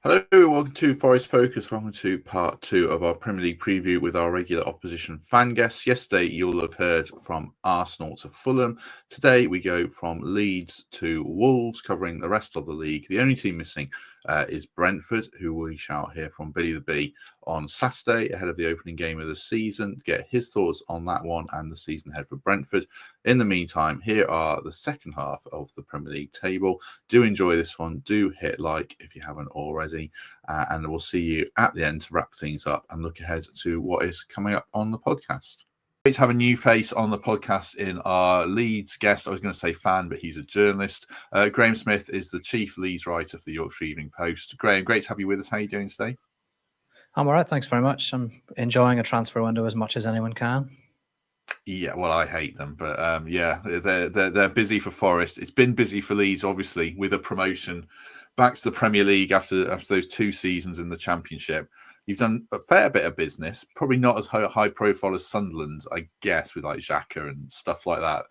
Hello, welcome to Forest Focus. Welcome to part 2 of our Premier League preview with our regular opposition fan guests. Yesterday, you'll have heard from Arsenal to Fulham. Today, we go from Leeds to Wolves, covering the rest of the league. The only team missing is Brentford, who we shall hear from Billy the Bee on Saturday ahead of the opening game of the season. Get his thoughts on that one and the season ahead for Brentford. In the meantime, here are the second half of the Premier League table. Do enjoy this one. Do hit like if you haven't already. And we'll see you at the end to wrap things up and look ahead to what is coming up on the podcast. Great to have a new face on the podcast in our Leeds guest. I was going to say fan, but he's a journalist. Graham Smith is the chief Leeds writer for the Yorkshire Evening Post. Graham, great to have you with us. How are you doing today? I'm all right, thanks very much. I'm enjoying a transfer window as much as anyone can. Yeah, well, I hate them, but yeah, they're busy for Forest. It's been busy for Leeds, obviously, with a promotion back to the Premier League after those 2 seasons in the Championship. You've done a fair bit of business, probably not as high profile as Sunderland, I guess, with like Xhaka and stuff like that.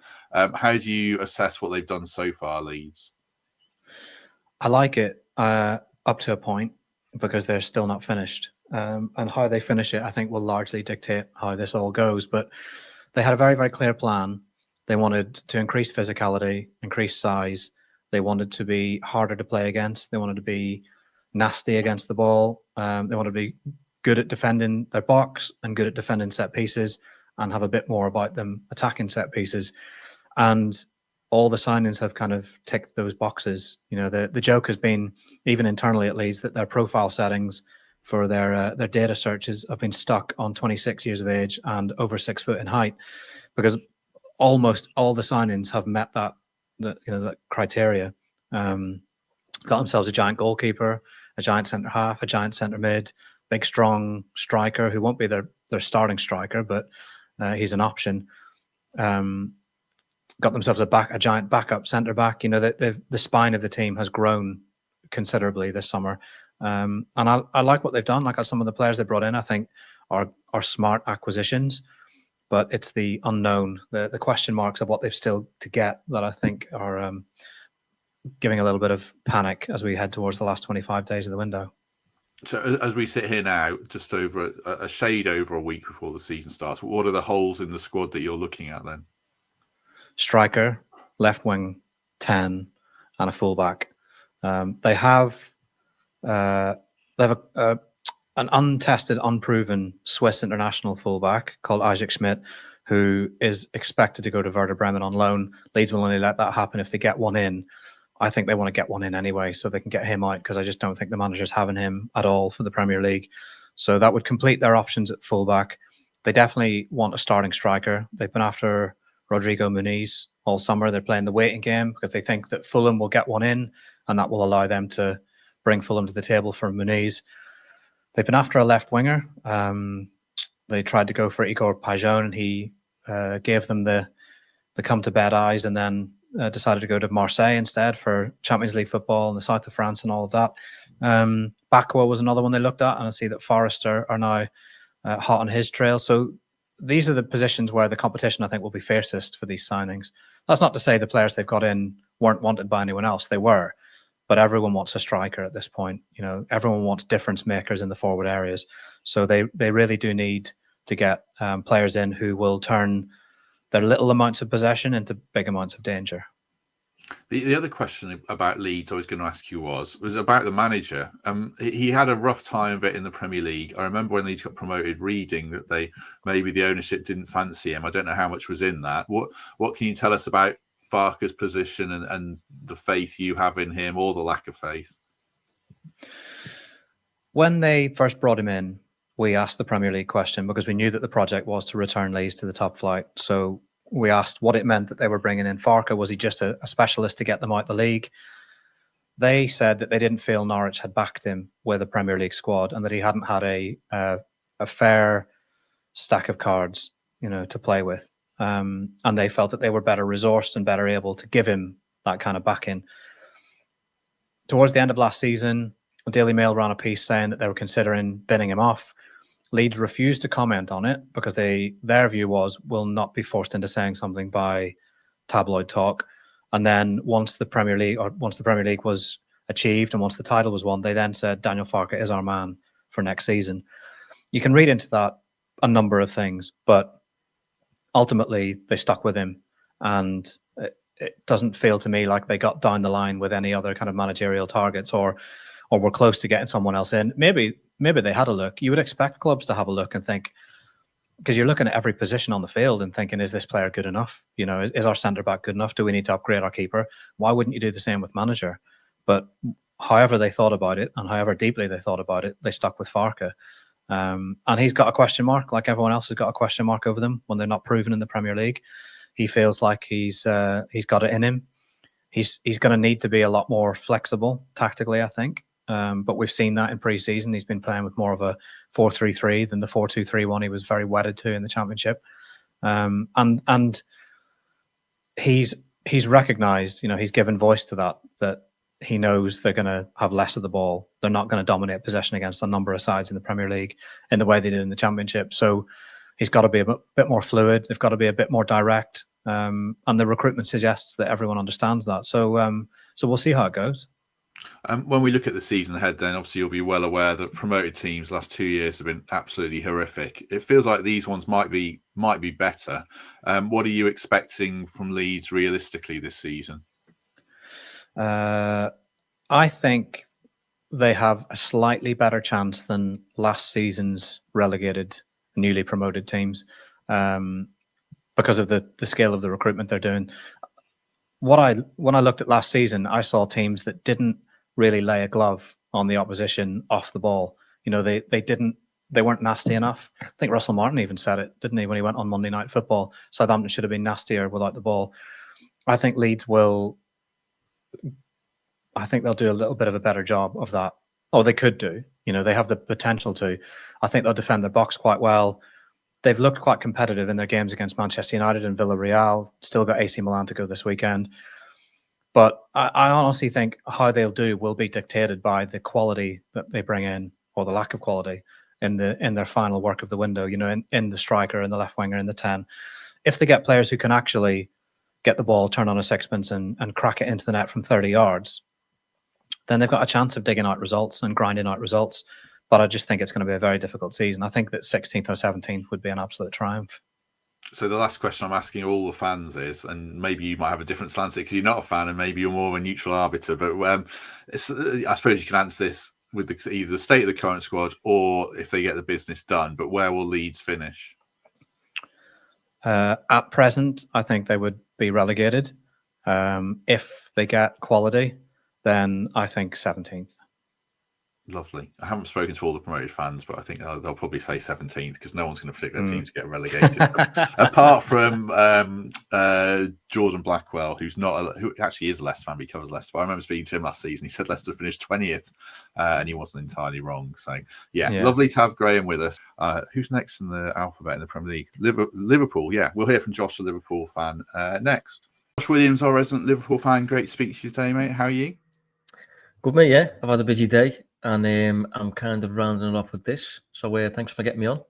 How do you assess what they've done so far, Leeds? I like it up to a point because they're still not finished. And how they finish it, I think, will largely dictate how this all goes. But they had a very, very clear plan. They wanted to increase physicality, increase size. They wanted to be harder to play against. They wanted to be nasty against the ball. They wanted to be good at defending their box and good at defending set pieces and have a bit more about them attacking set pieces. And all the signings have kind of ticked those boxes. You know, the joke has been, even internally at Leeds, that their profile settings for their data searches have been stuck on 26 years of age and over 6 foot in height, because almost all the signings have met that criteria. Got themselves a giant goalkeeper, a giant centre half, a giant centre mid, big strong striker who won't be their starting striker, but he's an option. Got themselves a giant backup centre back. You know, the spine of the team has grown considerably this summer. And I like what they've done. Like some of the players they brought in, I think are smart acquisitions, but it's the unknown, the question marks of what they've still to get that I think are giving a little bit of panic as we head towards the last 25 days of the window. So as we sit here now, just over a shade over a week before the season starts, what are the holes in the squad that you're looking at then? Striker, left wing, 10, and a fullback. They have an untested, unproven Swiss international fullback called Isaac Schmidt, who is expected to go to Werder Bremen on loan. Leeds will only let that happen if they get one in. I think they want to get one in anyway, so they can get him out, because I just don't think the manager's having him at all for the Premier League. So that would complete their options at fullback. They definitely want a starting striker. They've been after Rodrigo Muniz all summer. They're playing the waiting game because they think that Fulham will get one in, and that will allow them to bring Fulham to the table for Muniz. They've been after a left winger. They tried to go for Igor Pajon, and he gave them the come to bed eyes, and then decided to go to Marseille instead for Champions League football in the south of France and all of that. Bakwa was another one they looked at, and I see that Forest are now hot on his trail. So these are the positions where the competition, I think, will be fiercest for these signings. That's not to say the players they've got in weren't wanted by anyone else. They were. But everyone wants a striker at this point. You know, everyone wants difference makers in the forward areas. So they really do need to get players in who will turn their little amounts of possession into big amounts of danger. The other question about Leeds I was going to ask you was about the manager. He had a rough time of it in the Premier League. I remember when Leeds got promoted, reading that maybe the ownership didn't fancy him. I don't know how much was in that. What can you tell us about Farke's position and the faith you have in him, or the lack of faith? When they first brought him in, we asked the Premier League question because we knew that the project was to return Leeds to the top flight. So we asked what it meant that they were bringing in Farke. Was he just a specialist to get them out the league? They said that they didn't feel Norwich had backed him with a Premier League squad, and that he hadn't had a fair stack of cards, to play with. And they felt that they were better resourced and better able to give him that kind of backing. Towards the end of last season, the Daily Mail ran a piece saying that they were considering binning him off. Leeds refused to comment on it because their view was, we'll not be forced into saying something by tabloid talk. And then once the Premier League was achieved and once the title was won, they then said Daniel Farke is our man for next season. You can read into that a number of things, but ultimately they stuck with him, and it doesn't feel to me like they got down the line with any other kind of managerial targets or were close to getting someone else in. Maybe they had a look. You would expect clubs to have a look and think, because you're looking at every position on the field and thinking, is this player good enough? You know, is our centre back good enough? Do we need to upgrade our keeper? Why wouldn't you do the same with manager? But however they thought about it and however deeply they thought about it, they stuck with Farke. And he's got a question mark, like everyone else has got a question mark over them when they're not proven in the Premier League. He feels like he's got it in him. He's going to need to be a lot more flexible tactically, I think. But we've seen that in pre-season. He's been playing with more of a 4-3-3 than the 4-2-3-1 he was very wedded to in the Championship. And he's recognised, you know, he's given voice to that he knows they're going to have less of the ball. They're not going to dominate possession against a number of sides in the Premier League in the way they did in the Championship. So he's got to be a bit more fluid. They've got to be a bit more direct. And the recruitment suggests that everyone understands that. So we'll see how it goes. When we look at the season ahead, then obviously you'll be well aware that promoted teams last 2 years have been absolutely horrific. It feels like these ones might be better. What are you expecting from Leeds realistically this season? I think they have a slightly better chance than last season's relegated, newly promoted teams because of the scale of the recruitment they're doing. When I looked at last season, I saw teams that didn't really lay a glove on the opposition off the ball. You know, they weren't nasty enough. I think Russell Martin even said it, didn't he, when he went on Monday Night Football? Southampton should have been nastier without the ball. I think Leeds will. I think they'll do a little bit of a better job of that. Oh, they could do. You know, they have the potential to. I think they'll defend their box quite well. They've looked quite competitive in their games against Manchester United and Villarreal. Still got AC Milan to go this weekend. But I honestly think how they'll do will be dictated by the quality that they bring in, or the lack of quality in their final work of the window, you know, in the striker and the left winger and the 10. If they get players who can actually get the ball, turn on a sixpence and crack it into the net from 30 yards, then they've got a chance of digging out results and grinding out results. But I just think it's going to be a very difficult season. I think that 16th or 17th would be an absolute triumph. So the last question I'm asking all the fans is, and maybe you might have a different slant because you're not a fan and maybe you're more of a neutral arbiter, but I suppose you can answer this with either the state of the current squad or if they get the business done. But where will Leeds finish? At present, I think they would be relegated. If they get quality, then I think 17th. Lovely. I haven't spoken to all the promoted fans, but I think they'll probably say 17th because no one's going to predict their team to get relegated. Apart from Jordan Blackwell, who actually is a Leicester fan, but he covers Leicester. I remember speaking to him last season. He said Leicester finished 20th, and he wasn't entirely wrong. So, yeah, lovely to have Graham with us. Who's next in the alphabet in the Premier League? Liverpool, yeah. We'll hear from Josh, the Liverpool fan, next. Josh Williams, our resident Liverpool fan. Great to speak to you today, mate. How are you? Good, mate, yeah. I've had a busy day. And I'm kind of rounding it off with this. So thanks for getting me on.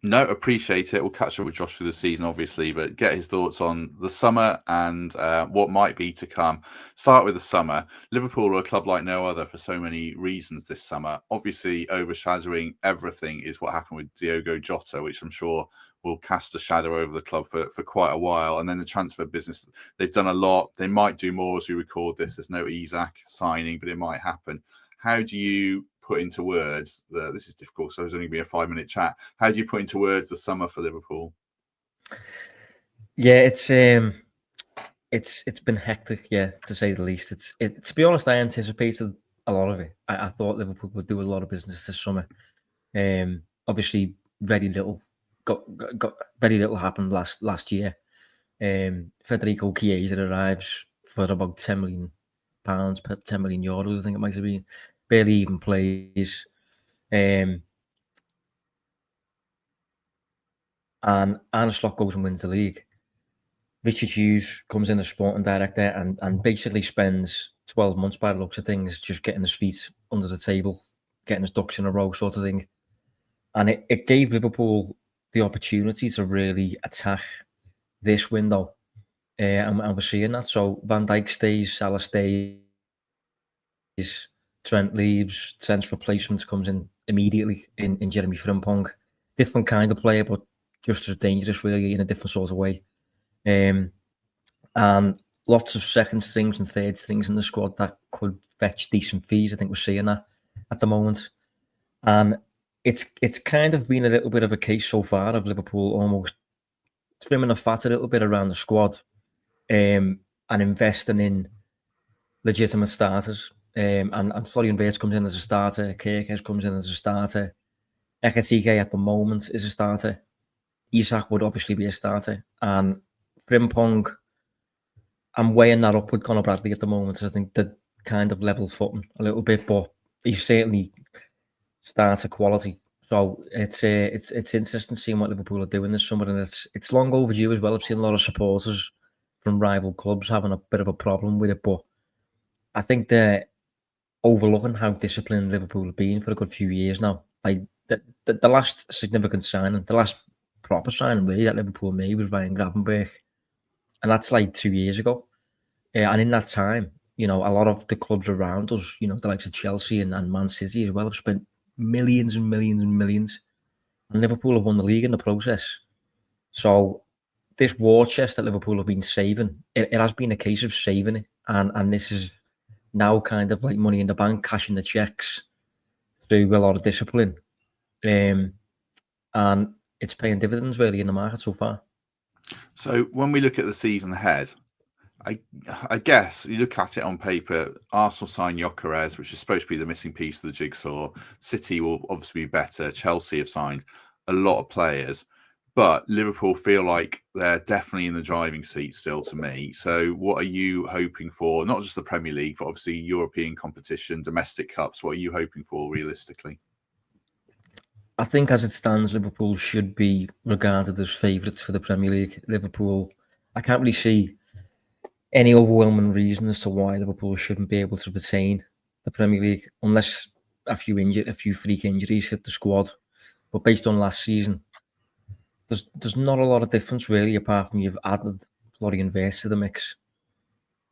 No, appreciate it. We'll catch up with Josh through the season, obviously, but get his thoughts on the summer and what might be to come. Start with the summer. Liverpool are a club like no other for so many reasons this summer. Obviously, overshadowing everything is what happened with Diogo Jota, which I'm sure will cast a shadow over the club for quite a while. And then the transfer business, they've done a lot. They might do more as we record this. There's no Isak signing, but it might happen. How do you put into words this is difficult, so it's only going to be a 5-minute chat. How do you put into words the summer for Liverpool? Yeah, it's been hectic, yeah, to say the least. To be honest, I anticipated a lot of it. I thought Liverpool would do a lot of business this summer. Obviously, very little got very little happened last year. Federico Chiesa arrives for about £10 million, €10 million, I think it might have been. Barely even plays. And Arne Slot goes and wins the league. Richard Hughes comes in as sporting director and basically spends 12 months by the looks of things just getting his feet under the table, getting his ducks in a row sort of thing. And it gave Liverpool the opportunity to really attack this window. And we're seeing that. So Van Dijk stays, Salah stays. Trent leaves, Trent's replacement comes in immediately in Jeremy Frimpong. Different kind of player, but just as dangerous, really, in a different sort of way. And lots of second strings and third strings in the squad that could fetch decent fees. I think we're seeing that at the moment. And it's kind of been a little bit of a case so far of Liverpool almost trimming the fat a little bit around the squad and investing in legitimate starters. And Florian Wirtz comes in as a starter. Kirkes comes in as a starter. Ekatike at the moment is a starter. Isak would obviously be a starter. And Frimpong, I'm weighing that up with Conor Bradley at the moment. So I think that kind of level footing a little bit, but he's certainly starter quality. So it's interesting seeing what Liverpool are doing this summer, and it's long overdue as well. I've seen a lot of supporters from rival clubs having a bit of a problem with it, but I think they're overlooking how disciplined Liverpool have been for a good few years now. Like the last significant signing, the last proper signing really that Liverpool made was Ryan Gravenberch, and that's like 2 years ago. And in that time, a lot of the clubs around us, the likes of Chelsea and Man City as well, have spent millions and millions and millions, and Liverpool have won the league in the process. So this war chest that Liverpool have been saving, it has been a case of saving it, and this is now kind of like money in the bank, cashing the checks through a lot of discipline, and it's paying dividends really in the market so far. So when we look at the season ahead, I guess you look at it on paper, Arsenal signed Gyökeres, which is supposed to be the missing piece of the jigsaw. City will obviously be better. Chelsea have signed a lot of players, but Liverpool feel like they're definitely in the driving seat still to me. So what are you hoping for? Not just the Premier League, but obviously European competition, domestic cups. What are you hoping for realistically? I think as it stands, Liverpool should be regarded as favourites for the Premier League. Liverpool, I can't really see any overwhelming reason as to why Liverpool shouldn't be able to retain the Premier League, unless a few freak injuries hit the squad. But based on last season, there's not a lot of difference really, apart from you've added Florian Wirtz to the mix.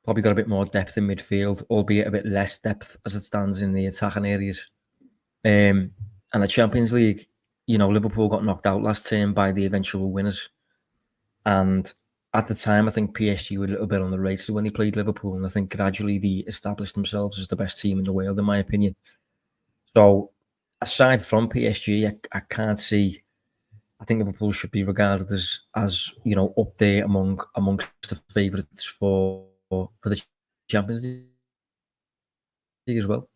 Probably got a bit more depth in midfield, albeit a bit less depth as it stands in the attacking areas. And the Champions League, Liverpool got knocked out last term by the eventual winners. And at the time, I think PSG were a little bit on the radar when they played Liverpool. And I think gradually they established themselves as the best team in the world, in my opinion. So aside from PSG, I can't see. I think Liverpool should be regarded as up there amongst the favourites for the Champions League as well.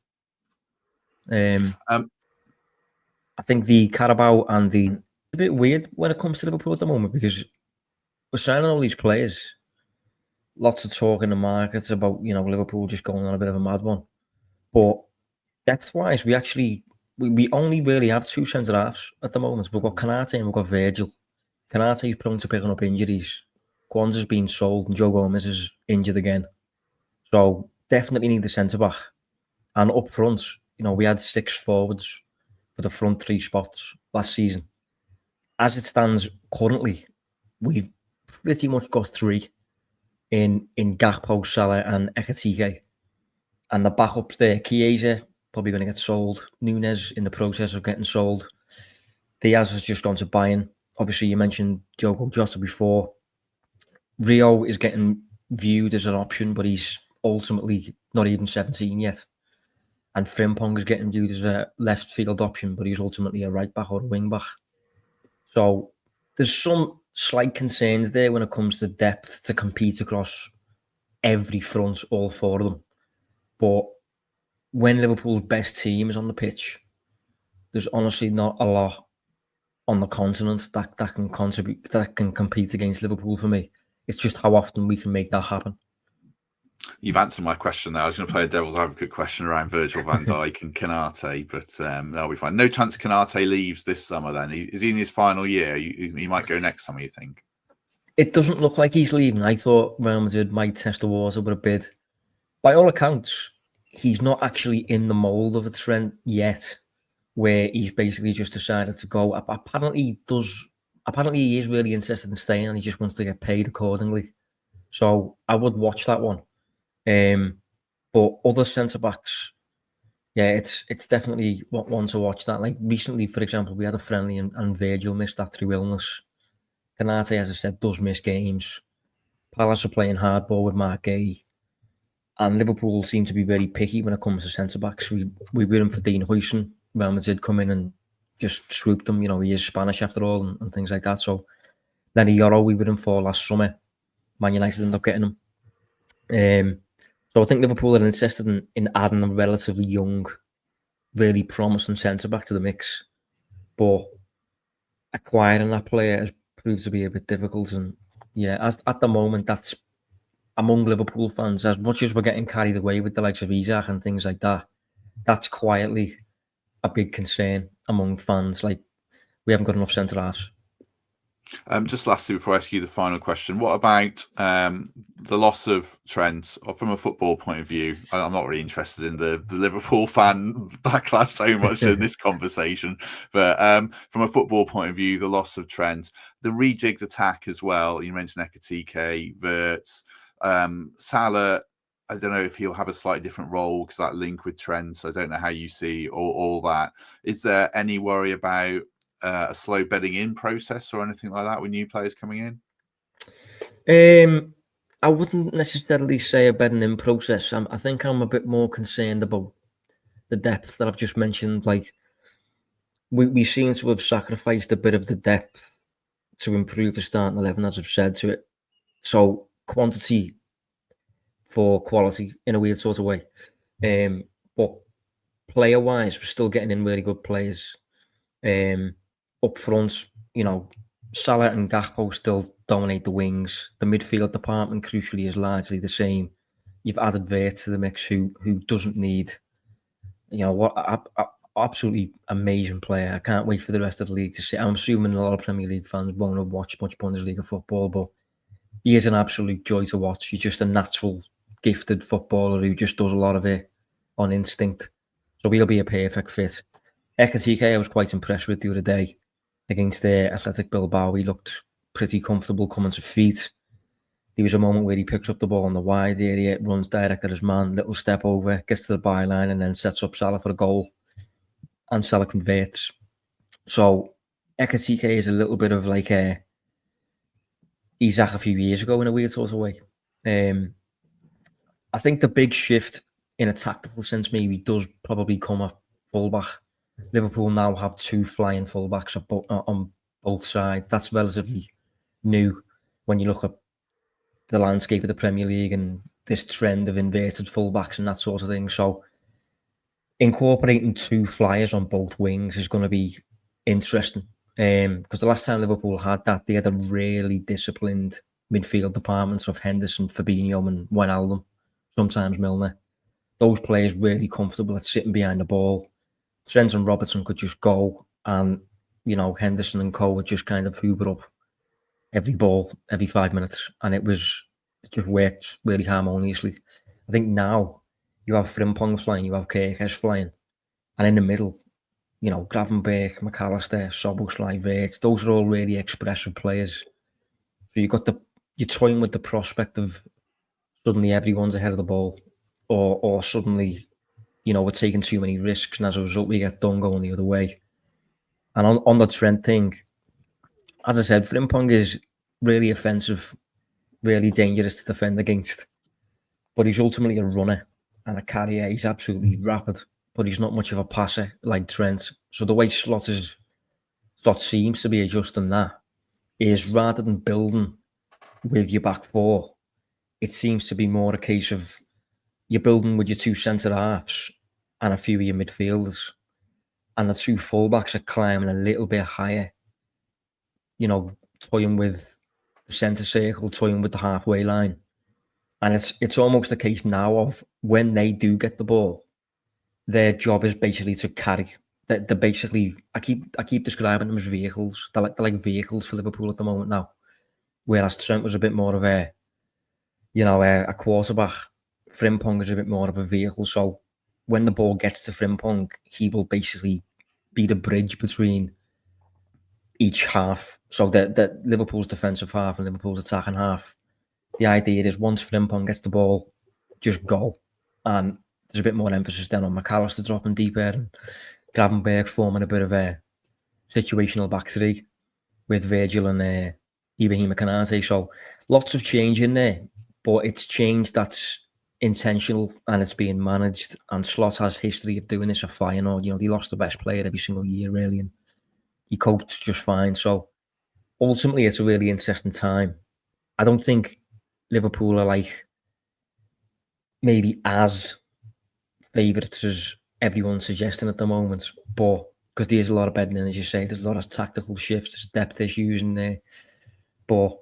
I think the Carabao and it's a bit weird when it comes to Liverpool at the moment, because we're signing all these players. Lots of talk in the markets about Liverpool just going on a bit of a mad one, but depth-wise, we only really have two centre halves at the moment. We've got Konate and we've got Virgil. Konate is prone to picking up injuries. Kwanzaa's been sold and Joe Gomez is injured again. So definitely need the centre back. And up front, we had 6 forwards for the front 3 spots last season. As it stands currently, we've pretty much got 3 in Gakpo, Salah and Ekatike. And the backups there, Chiesa, probably going to get sold. Nunes in the process of getting sold. Diaz has just gone to Bayern. Obviously, you mentioned Diogo Jota before. Rio is getting viewed as an option, but he's ultimately not even 17 yet. And Frimpong is getting viewed as a left field option, but he's ultimately a right back or a wing back. So there's some slight concerns there when it comes to depth to compete across every front, all 4 of them. But when Liverpool's best team is on the pitch, there's honestly not a lot on the continent that can contribute, that can compete against Liverpool for me. It's just how often we can make that happen. You've answered my question there. I was going to play a devil's advocate question around Virgil van Dijk and Konate, but that'll be fine. No chance Konate leaves this summer then? Is he in his final year? He might go next summer, you think? It doesn't look like he's leaving. I thought Real Madrid might test the water with a bid. By all accounts, he's not actually in the mould of a Trent yet, where he's basically just decided to go. Apparently he is really interested in staying and he just wants to get paid accordingly. So I would watch that one. But other centre-backs, Yeah, it's definitely one to watch. That, like, recently, for example, we had a friendly and Virgil missed that through illness. Canate, as I said, does miss games. Palace are playing hardball with Mark Gay, and Liverpool seem to be very picky when it comes to centre backs. We were in for Dean Huijsen. Real Madrid come in and just swooped him. You know, he is Spanish after all, and things like that. So Lenny Yoro, we were in for last summer. Man United ended up getting him. So I think Liverpool are interested in adding a relatively young, really promising centre back to the mix, but acquiring that player has proved to be a bit difficult. And yeah, as at the moment, that's among Liverpool fans, as much as we're getting carried away with the likes of Isaac and things like that, that's quietly a big concern among fans. Like, we haven't got enough centre halves. Just lastly, before I ask you the final question, what about the loss of Trent, or from a football point of view? I'm not really interested in the Liverpool fan backlash so much in this conversation, but from a football point of view, the loss of Trent, the rejigged attack as well. You mentioned Ekitike, Wirtz, Salah. I don't know if he'll have a slightly different role because that link with Trent. So I don't know how you see all that. Is there any worry about a slow bedding in process or anything like that with new players coming in? I wouldn't necessarily say a bedding in process. I think I'm a bit more concerned about the depth that I've just mentioned. Like, we seem to have sacrificed a bit of the depth to improve the starting 11, as I've said to it. So quantity for quality in a weird sort of way. But player-wise, we're still getting in really good players. Up front, you know, Salah and Gakpo still dominate the wings. The midfield department, crucially, is largely the same. You've added Wirtz to the mix, who doesn't need, you know, what absolutely amazing player. I can't wait for the rest of the league to see. I'm assuming a lot of Premier League fans won't have watched much Bundesliga football, but he is an absolute joy to watch. He's just a natural, gifted footballer who just does a lot of it on instinct. So he'll be a perfect fit. Ekitike, I was quite impressed with the other day against Athletic Bilbao. He looked pretty comfortable coming to feet. There was a moment where he picks up the ball in the wide area, runs direct at his man, little step over, gets to the byline, and then sets up Salah for a goal. And Salah converts. So Ekitike is a little bit of like Isaac a few years ago in a weird sort of way. I think the big shift in a tactical sense maybe does probably come at fullback. Liverpool now have two flying fullbacks on both sides. That's relatively new when you look at the landscape of the Premier League and this trend of inverted fullbacks and that sort of thing. So incorporating two flyers on both wings is going to be interesting. Because the last time Liverpool had that, they had a really disciplined midfield department of Henderson, Fabinho and Wijnaldum, sometimes Milner. Those players really comfortable at sitting behind the ball. Trent and Robertson could just go, and, you know, Henderson and co would just kind of hoover up every ball every 5 minutes, and it just worked really harmoniously. I think now you have Frimpong flying, you have Kerkez flying, and in the middle, you know, Gravenberch, McAllister, Szoboszlai, Wirtz, those are all really expressive players. So you're toying with the prospect of suddenly everyone's ahead of the ball, or suddenly, you know, we're taking too many risks, and as a result, we get done going the other way. And on the Trent thing, as I said, Frimpong is really offensive, really dangerous to defend against, but he's ultimately a runner and a carrier. He's absolutely rapid, but he's not much of a passer like Trent. So the way Slot seems to be adjusting that is, rather than building with your back four, it seems to be more a case of you're building with your two centre halves and a few of your midfielders, and the two fullbacks are climbing a little bit higher, you know, toying with the centre circle, toying with the halfway line. And it's almost a case now of, when they do get the ball, their job is basically to carry. They're basically, I keep describing them as vehicles. They're like vehicles for Liverpool at the moment now. Whereas Trent was a bit more of a quarterback. Frimpong is a bit more of a vehicle. So when the ball gets to Frimpong, he will basically be the bridge between each half. So the Liverpool's defensive half and Liverpool's attacking half. The idea is, once Frimpong gets the ball, just go. And there's a bit more emphasis then on McAllister dropping deeper and Gravenberch forming a bit of a situational back three with Virgil and Ibrahima Konate. So lots of change in there, but it's change that's intentional and it's being managed. And Slot has history of doing this at Feyenoord. You know, they lost the best player every single year, really, and he coped just fine. So ultimately, it's a really interesting time. I don't think Liverpool are like maybe as favourites as everyone's suggesting at the moment, but because there's a lot of bedding in, as you say, there's a lot of tactical shifts, there's depth issues in there, but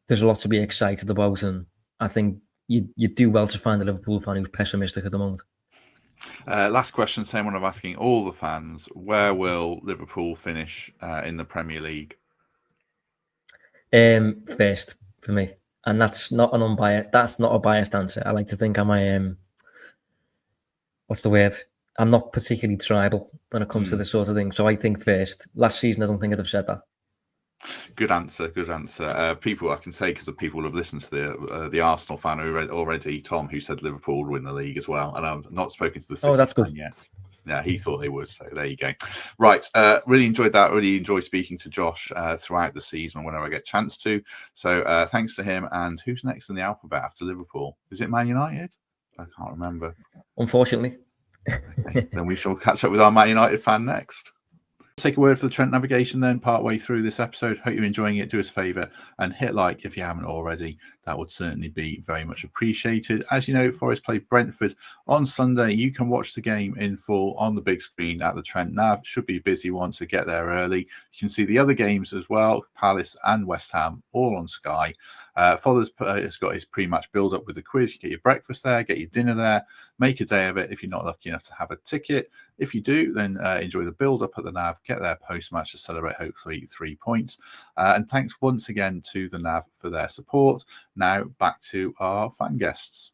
there's a lot to be excited about, and I think you do well to find a Liverpool fan who's pessimistic at the moment. Last question, same one I'm asking all the fans. Where will Liverpool finish in the Premier League? First for me, and that's not an unbiased. That's not a biased answer. I like to think I'm what's the word? I'm not particularly tribal when it comes to this sort of thing. So I think first. Last season, I don't think I'd have said that. Good answer. Good answer. People, I can say, because the people have listened to the Arsenal fan already, Tom, who said Liverpool would win the league as well, and I've not spoken to the City that's fan good. yet. Yeah, he thought they would. So there you go. Right. Really enjoyed that. Really enjoyed speaking to Josh throughout the season whenever I get a chance to. So thanks to him. And who's next in the alphabet after Liverpool? Is it Man United? I can't remember. Unfortunately. Okay, then we shall catch up with our Man United fan next. Take a word for the Trent navigation then, part way through this episode. Hope you're enjoying it. Do us a favour and hit like if you haven't already. That would certainly be very much appreciated. As you know, Forest play Brentford on Sunday. You can watch the game in full on the big screen at the Trent Nav. Should be a busy one, so get there early. You can see the other games as well, Palace and West Ham, all on Sky. Fothers has got his pre-match build-up with the quiz. You get your breakfast there, get your dinner there, make a day of it if you're not lucky enough to have a ticket. If you do, then enjoy the build-up at the Nav, get there post-match to celebrate hopefully 3 points. And thanks once again to the Nav for their support. Now back to our fan guests.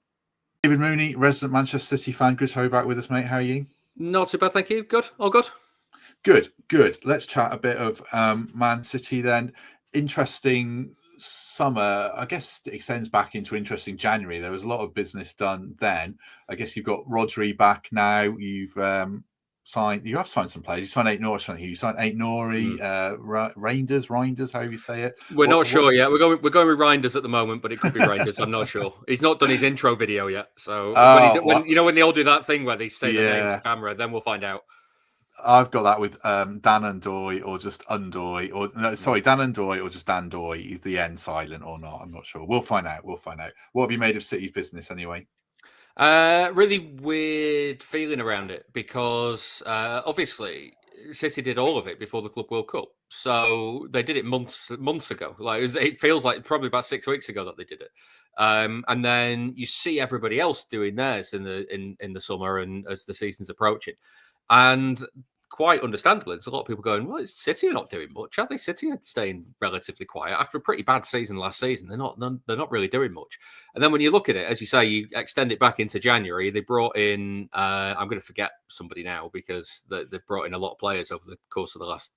David Mooney, resident Manchester City fan. Good to have you back with us, mate. How are you? Not too bad, thank you. Good, all good. Good. Let's chat a bit of Man City then. Interesting summer. I guess it extends back into interesting January. There was a lot of business done then. I guess you've got Rodri back now. You've signed some players. You signed Aït-Nouri. You signed Aït-Nouri, Reinders, however you say it. We're not sure yet. We're going with Reinders at the moment, but it could be Reinders. I'm not sure. He's not done his intro video yet. So when they all do that thing where they say their name to camera, then we'll find out. I've got that with Dan Ndoye or just Undoy, or no, sorry, Dan Ndoye or just Dan Doy. Is the N silent or not? I'm not sure. We'll find out. What have you made of City's business anyway? Really weird feeling around it because obviously City did all of it before the Club World Cup, so they did it months ago. It feels like probably about 6 weeks ago that they did it, and then you see everybody else doing theirs in the summer and as the season's approaching, and quite understandably, there's a lot of people going, well, City are not doing much, are they? City are staying relatively quiet after a pretty bad season last season. They're not really doing much. And then when you look at it, as you say, you extend it back into January. They brought in, I'm going to forget somebody now because they've brought in a lot of players over the course of the last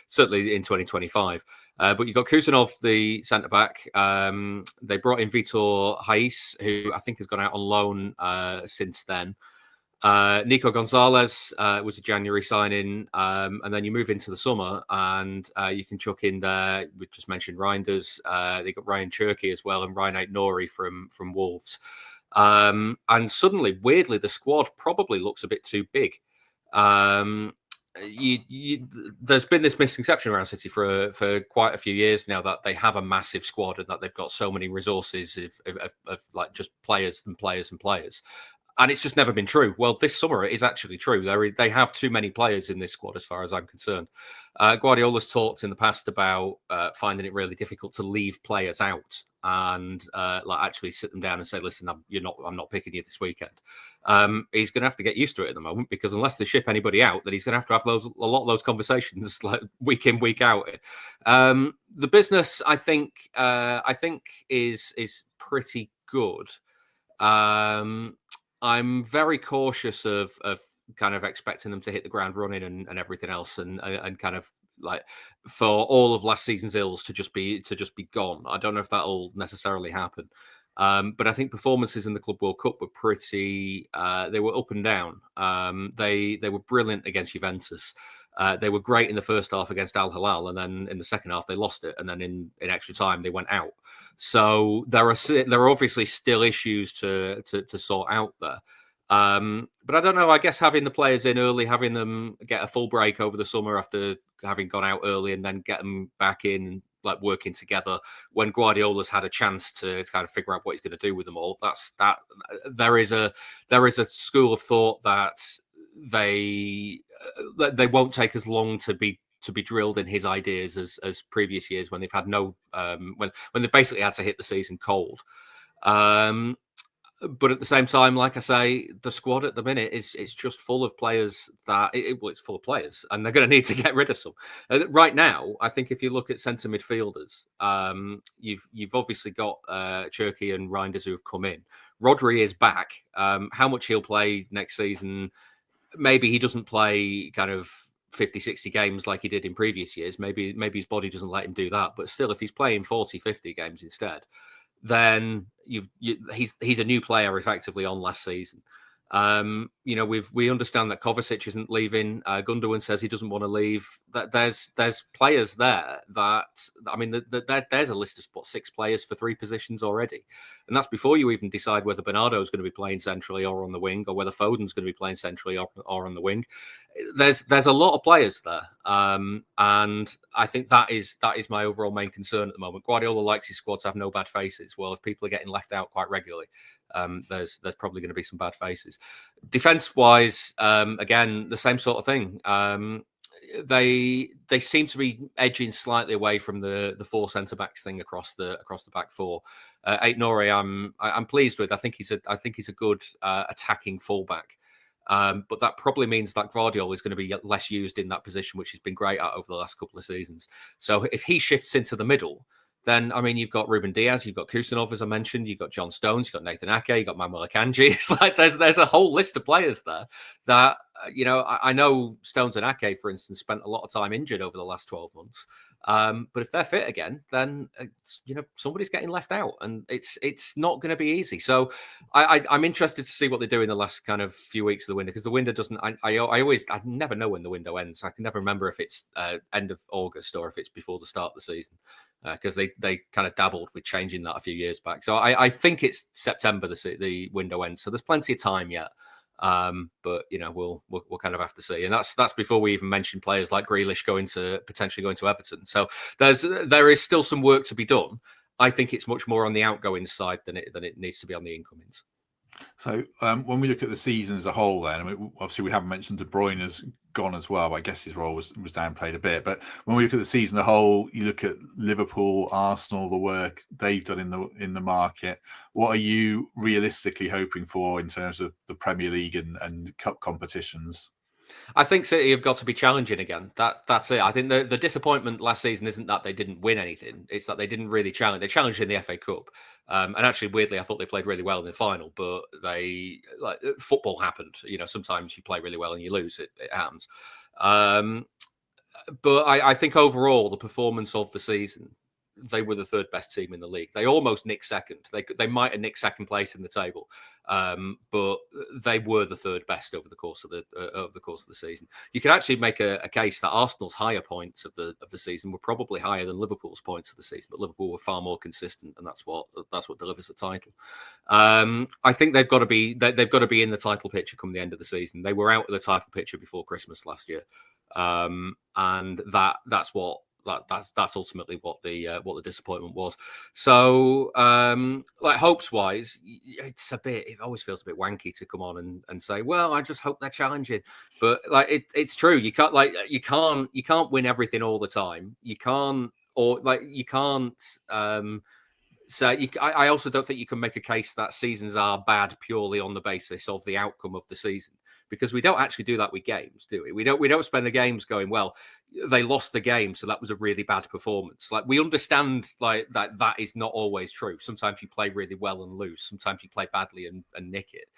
certainly in 2025. But you've got Kusanov, the centre back. They brought in Vitor Hais, who I think has gone out on loan since then. Nico Gonzalez was a January signing, and then you move into the summer and you can chuck in there. We just mentioned Reinders. They got Ryan Cherky as well and Ryan Aït-Nouri from Wolves. And suddenly, weirdly, the squad probably looks a bit too big. There's been this misconception around City for quite a few years now that they have a massive squad and that they've got so many resources of like just players and players and players. And it's just never been true. Well, this summer it is actually true. They have too many players in this squad, as far as I'm concerned. Guardiola's talked in the past about finding it really difficult to leave players out and actually sit them down and say, "Listen, I'm not picking you this weekend." He's going to have to get used to it at the moment because unless they ship anybody out, then he's going to have a lot of those conversations like week in, week out. The business, I think, is pretty good. I'm very cautious of kind of expecting them to hit the ground running and everything else, and kind of like for all of last season's ills to just be gone. I don't know if that'll necessarily happen. But I think performances in the Club World Cup were pretty. They were up and down. They were brilliant against Juventus. They were great in the first half against Al Hilal, and then in the second half they lost it, and then in extra time they went out. So there are obviously still issues to sort out there. But I don't know. I guess having the players in early, having them get a full break over the summer after having gone out early, and then get them back in, like working together when Guardiola's had a chance to kind of figure out what he's going to do with them all. There is a school of thought that they won't take as long to be drilled in his ideas as previous years when they've had no when they've basically had to hit the season cold. But at the same time, like I say, the squad at the minute it's just full of players it's full of players, and they're going to need to get rid of some. Right now, I think if you look at centre midfielders, you've obviously got Cherki and Reinders who have come in. Rodri is back. How much he'll play next season? Maybe he doesn't play kind of 50, 60 games like he did in previous years. Maybe his body doesn't let him do that. But still, if he's playing 40, 50 games instead, then he's a new player effectively on last season. We understand that Kovacic isn't leaving. Gundogan says he doesn't want to leave. That there's players there that, I mean, there's a list of 6 players for 3 positions already, and that's before you even decide whether Bernardo's going to be playing centrally or on the wing, or whether Foden's going to be playing centrally or on the wing. There's a lot of players there, and I think that is my overall main concern at the moment. Guardiola likes his squad to have no bad faces. Well, if people are getting left out quite regularly, there's probably going to be some bad faces. Defense-wise, again, the same sort of thing. They seem to be edging slightly away from the 4 centre backs thing across the back 4. Aït-Nouri, I'm pleased with. I think he's a good attacking fullback. But that probably means that Guardiola is going to be less used in that position, which he's been great at over the last couple of seasons. So if he shifts into the middle, then, I mean, you've got Ruben Diaz, you've got Kusanov, as I mentioned, you've got John Stones, you've got Nathan Ake, you've got Manuel Akanji. It's like there's a whole list of players there that, I know Stones and Ake, for instance, spent a lot of time injured over the last 12 months. But if they're fit again, then, somebody's getting left out, and it's not going to be easy. So I'm interested to see what they do in the last kind of few weeks of the window, because the window doesn't, I never know when the window ends. I can never remember if it's end of August or if it's before the start of the season. Because they kind of dabbled with changing that a few years back. So I think it's September the window ends. So there's plenty of time yet. But we'll kind of have to see, and that's before we even mention players like Grealish potentially going to Everton. So there is still some work to be done. I think it's much more on the outgoing side than it needs to be on the incomings. So when we look at the season as a whole, then, I mean, obviously we haven't mentioned De Bruyne has gone as well. But I guess his role was downplayed a bit. But when we look at the season as a whole, you look at Liverpool, Arsenal, the work they've done in the market. What are you realistically hoping for in terms of the Premier League and cup competitions? I think City have got to be challenging again. That's it. I think the disappointment last season isn't that they didn't win anything. It's that they didn't really challenge. They challenged in the FA Cup. And actually, weirdly, I thought they played really well in the final, but football happened. Sometimes you play really well and you lose. It happens. But I think overall, the performance of the season, they were the 3rd best team in the league. They almost nicked second. They might have nicked second place in the table, but they were the 3rd best over the course of the season. You could actually make a case that Arsenal's higher points of the season were probably higher than Liverpool's points of the season, but Liverpool were far more consistent, and that's what delivers the title. I think they've got to be in the title picture come the end of the season. They were out of the title picture before Christmas last year, and that's ultimately what the disappointment was. So, hopes wise, it always feels a bit wanky to come on and say, well, I just hope they're challenging. But it's true. You can't win everything all the time. You can't say. I also don't think you can make a case that seasons are bad purely on the basis of the outcome of the season, because we don't actually do that with games, do we? We don't spend the games going, well, they lost the game, so that was a really bad performance. We understand that is not always true. Sometimes you play really well and lose. Sometimes you play badly and nick it.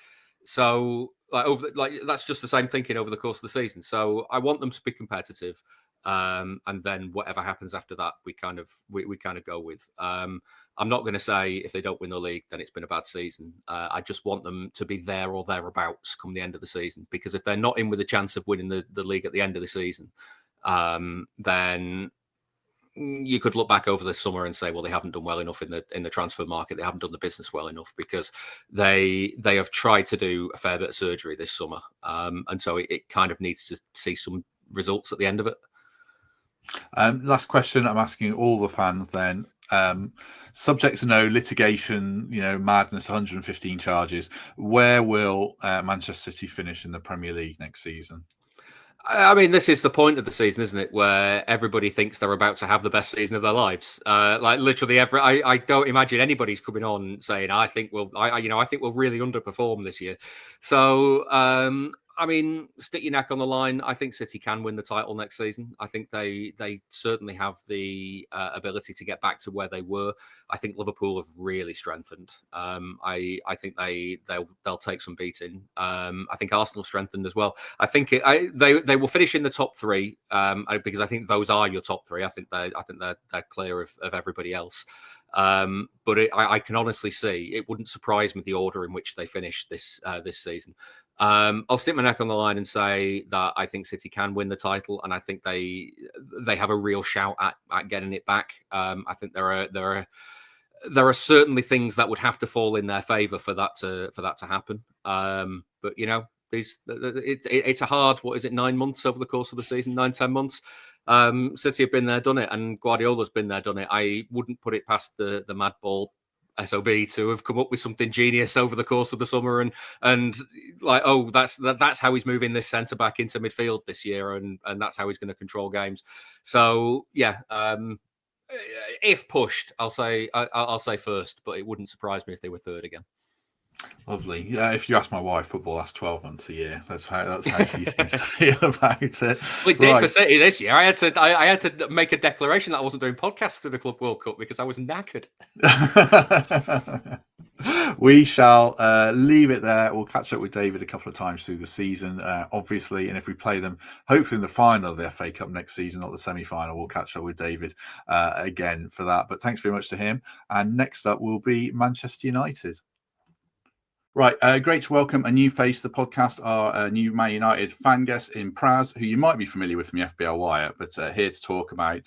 So that's just the same thinking over the course of the season. So I want them to be competitive. and then whatever happens after that, we kind of go with. I'm not going to say if they don't win the league, then it's been a bad season. I just want them to be there or thereabouts come the end of the season, because if they're not in with a chance of winning the league at the end of the season, then you could look back over the summer and say, well, they haven't done well enough in the transfer market. They haven't done the business well enough, because they have tried to do a fair bit of surgery this summer, and so it kind of needs to see some results at the end of it. Last question I'm asking all the fans then. Subject to no litigation, madness, 115 charges. Where will Manchester City finish in the Premier League next season? I mean, this is the point of the season, isn't it? Where everybody thinks they're about to have the best season of their lives. Like literally I don't imagine anybody's coming on saying, I think we'll really underperform this year. So, I mean, stick your neck on the line. I think City can win the title next season. I think they certainly have the ability to get back to where they were. I think Liverpool have really strengthened. I think they'll take some beating. I think Arsenal strengthened as well. I think they will finish in the top three, because I think those are your top three. I think they're clear of everybody else. But I can honestly see, it wouldn't surprise me the order in which they finish this season. I'll stick my neck on the line and say that I think City can win the title, and I think they have a real shout at getting it back. I think there are certainly things that would have to fall in their favour for that to happen. But it's a hard, 9 months over the course of the season, 9-10 months. City have been there, done it, and Guardiola's been there, done it. I wouldn't put it past the Madball SOB to have come up with something genius over the course of the summer and like, oh, that's how he's moving this centre back into midfield this year, and that's how he's going to control games. So yeah, if pushed, I'll say first, but it wouldn't surprise me if they were third again. Lovely. Yeah, if you ask my wife, football lasts 12 months a year. That's how she seems to feel about it. We did for City this year. I had to make a declaration that I wasn't doing podcasts through the Club World Cup because I was knackered. We shall leave it there. We'll catch up with David a couple of times through the season, obviously. And if we play them, hopefully in the final of the FA Cup next season, not the semi-final, we'll catch up with David again for that. But thanks very much to him. And next up will be Manchester United. Right, great to welcome a new face to the podcast, our new Man United fan guest in Praz, who you might be familiar with from the FBL Wire, but here to talk about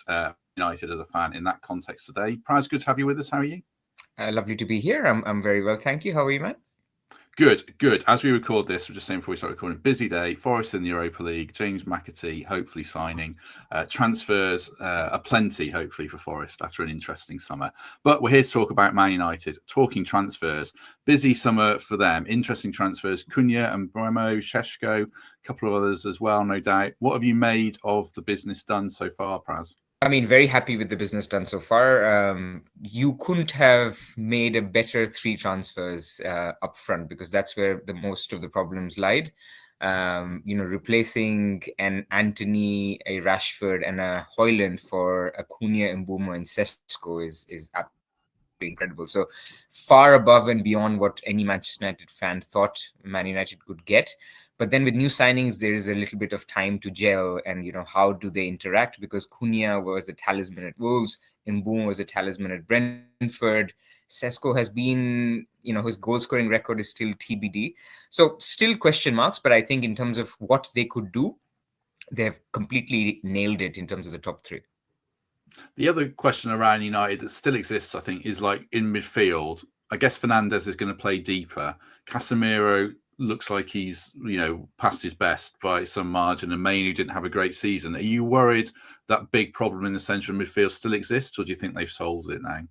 United as a fan in that context today. Praz, good to have you with us. How are you? Lovely to be here. I'm very well, thank you. How are you, man? Good. As we record this, we're just saying before we start recording, busy day. Forest in the Europa League, James McAtee hopefully signing, transfers aplenty hopefully for Forest after an interesting summer. But we're here to talk about Man United, talking transfers. Busy summer for them, interesting transfers. Cunha and Bremo, Šeško, a couple of others as well, no doubt. What have you made of the business done so far, Praz? I mean, very happy with the business done so far. You couldn't have made a better 3 transfers up front, because that's where the most of the problems lied. Replacing an Anthony, a Rashford, and a Højlund for a Cunha, Mbeumo, and Sesko is absolutely incredible. So far above and beyond what any Manchester United fan thought Man United could get. But then with new signings, there is a little bit of time to gel and, how do they interact? Because Cunha was a talisman at Wolves, Mbeumo was a talisman at Brentford. Sesko has been, his goal scoring record is still TBD. So still question marks, but I think in terms of what they could do, they've completely nailed it in terms of the top 3. The other question around United that still exists, I think, is like in midfield. I guess Fernandes is going to play deeper. Casemiro looks like he's, past his best by some margin, and Mainu didn't have a great season. Are you worried that big problem in the central midfield still exists, or do you think they've solved it now?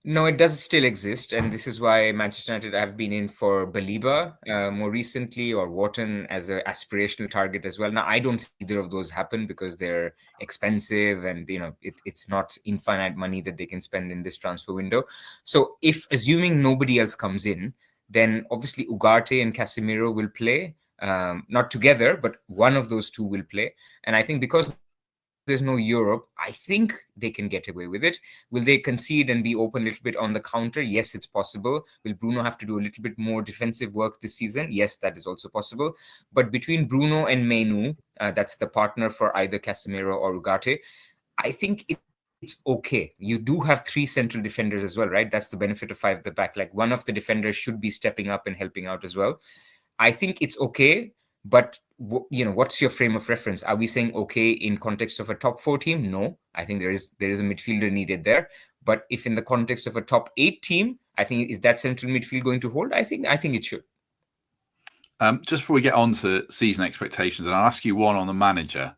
No, it does still exist, and this is why Manchester United have been in for Baliba more recently, or Wharton as an aspirational target as well. Now, I don't think either of those happen because they're expensive, and it's not infinite money that they can spend in this transfer window. So, if assuming nobody else comes in, then obviously Ugarte and Casemiro will play, not together, but one of those two will play. And I think because there's no Europe, I think they can get away with it. Will they concede and be open a little bit on the counter? Yes, it's possible. Will Bruno have to do a little bit more defensive work this season? Yes, that is also possible. But between Bruno and Mainu, that's the partner for either Casemiro or Ugarte, I think it's okay. You do have 3 central defenders as well, right? That's the benefit of 5 at the back. Like, one of the defenders should be stepping up and helping out as well. I think it's okay. But what's your frame of reference? Are we saying okay in context of a top 4 team? No, I think there is a midfielder needed there. But if in the context of a top 8 team, I think, is that central midfield going to hold? I think it should. Just before we get on to season expectations, and I'll ask you one on the manager.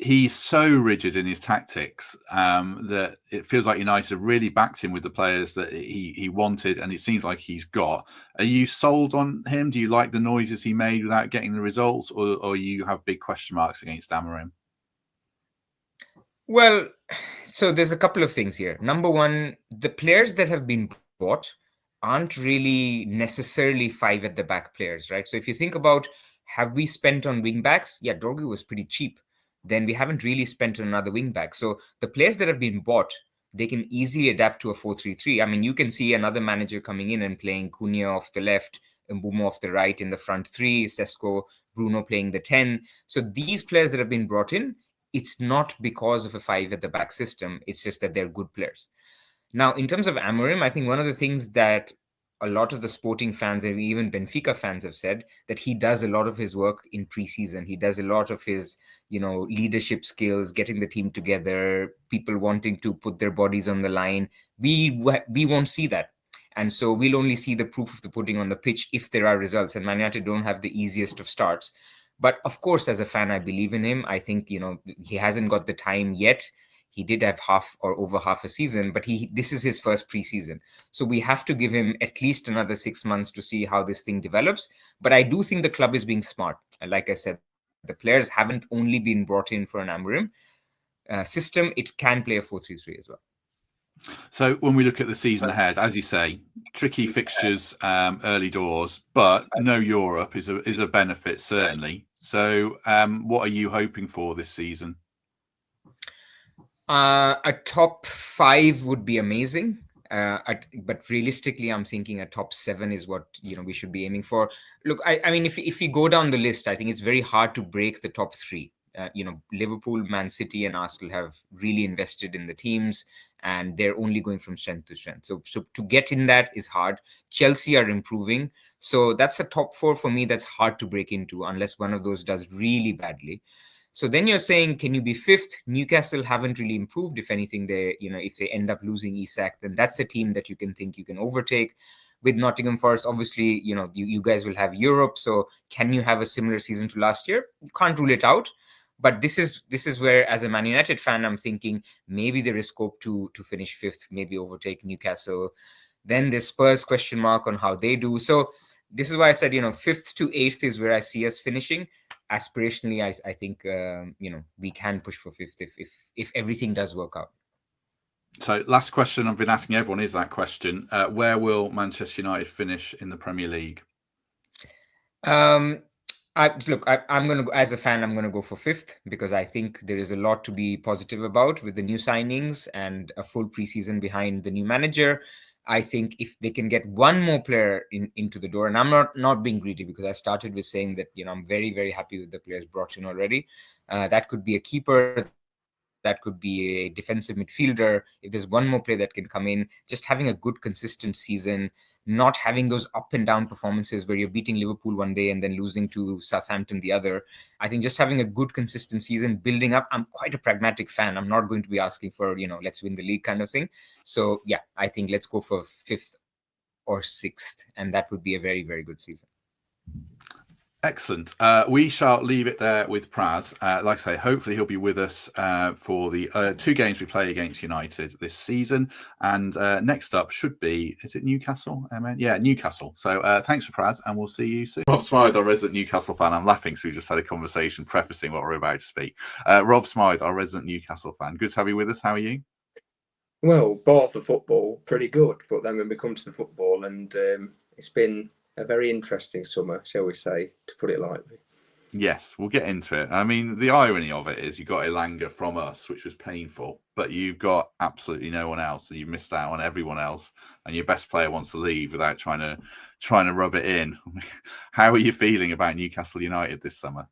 He's so rigid in his tactics that it feels like United have really backed him with the players that he wanted, and it seems like he's got. Are you sold on him? Do you like the noises he made without getting the results, or you have big question marks against Amorim? Well, so there's a couple of things here. Number one, the players that have been bought aren't really necessarily 5 at the back players, right? So if you think about, have we spent on wing backs? Yeah, Dorgu was pretty cheap. Then we haven't really spent on another wing back. So the players that have been bought, they can easily adapt to a 4-3-3. I mean, you can see another manager coming in and playing Cunha off the left, Mbeumo off the right in the front 3, Sesko, Bruno playing the 10. So these players that have been brought in, it's not because of a 5 at the back system. It's just that they're good players. Now, in terms of Amorim, I think one of the things that a lot of the Sporting fans and even Benfica fans have said, that he does a lot of his work in preseason. He does a lot of his, leadership skills, getting the team together, people wanting to put their bodies on the line. We won't see that. And so we'll only see the proof of the pudding on the pitch if there are results. And Man United don't have the easiest of starts. But of course, as a fan, I believe in him. I think, he hasn't got the time yet. He did have half or over half a season, but this is his first preseason. So we have to give him at least another 6 months to see how this thing develops. But I do think the club is being smart. Like I said, the players haven't only been brought in for an Amorim system. It can play a 4-3-3 as well. So when we look at the season ahead, as you say, tricky fixtures early doors, but no Europe is a benefit, certainly. So what are you hoping for this season? A top 5 would be amazing. But realistically, I'm thinking a top 7 is what we should be aiming for. Look, I mean, if you go down the list, I think it's very hard to break the top 3. Liverpool, Man City, and Arsenal have really invested in the teams, and they're only going from strength to strength. So to get in that is hard. Chelsea are improving, so that's a top 4 for me. That's hard to break into unless one of those does really badly. So then you're saying, can you be 5th? Newcastle haven't really improved. If anything, if they end up losing Isak, then that's a team that you can think you can overtake. With Nottingham Forest, obviously, you guys will have Europe. So can you have a similar season to last year? You can't rule it out. But this is where, as a Man United fan, I'm thinking maybe there is scope to finish 5th, maybe overtake Newcastle. Then the Spurs question mark on how they do. So this is why I said, 5th to 8th is where I see us finishing. Aspirationally, I think we can push for 5th if everything does work out. So last question I've been asking everyone is that question: where will Manchester United finish in the Premier League? I'm gonna go, as a fan, I'm gonna go for 5th, because I think there is a lot to be positive about with the new signings and a full preseason behind the new manager. I think if they can get one more player into the door, and I'm not being greedy, because I started with saying that I'm very, very happy with the players brought in already. That could be a keeper, that could be a defensive midfielder. If there's one more player that can come in, just having a good, consistent season, not having those up and down performances where you're beating Liverpool one day and then losing to Southampton the other. I think just having a good, consistent season, building up. I'm quite a pragmatic fan. I'm not going to be asking for, let's win the league kind of thing. So yeah, I think let's go for 5th or 6th, and that would be a very, very good season. Excellent. We shall leave it there with Praz. Like I say, hopefully he'll be with us for the 2 games we play against United this season. And next up should be, is it Newcastle? Yeah, Newcastle. So thanks for Praz, and we'll see you soon. Rob Smythe, our resident Newcastle fan. I'm laughing because we just had a conversation prefacing what we're about to speak. Rob Smythe, our resident Newcastle fan. Good to have you with us. How are you? Well, both the football, pretty good. But then when we come to the football, and it's been a very interesting summer, shall we say, to put it lightly. Yes, we'll get into it. I mean, the irony of it is you got Elanga from us, which was painful, but you've got absolutely no one else, and you've missed out on everyone else, and your best player wants to leave without trying to rub it in. How are you feeling about Newcastle United this summer?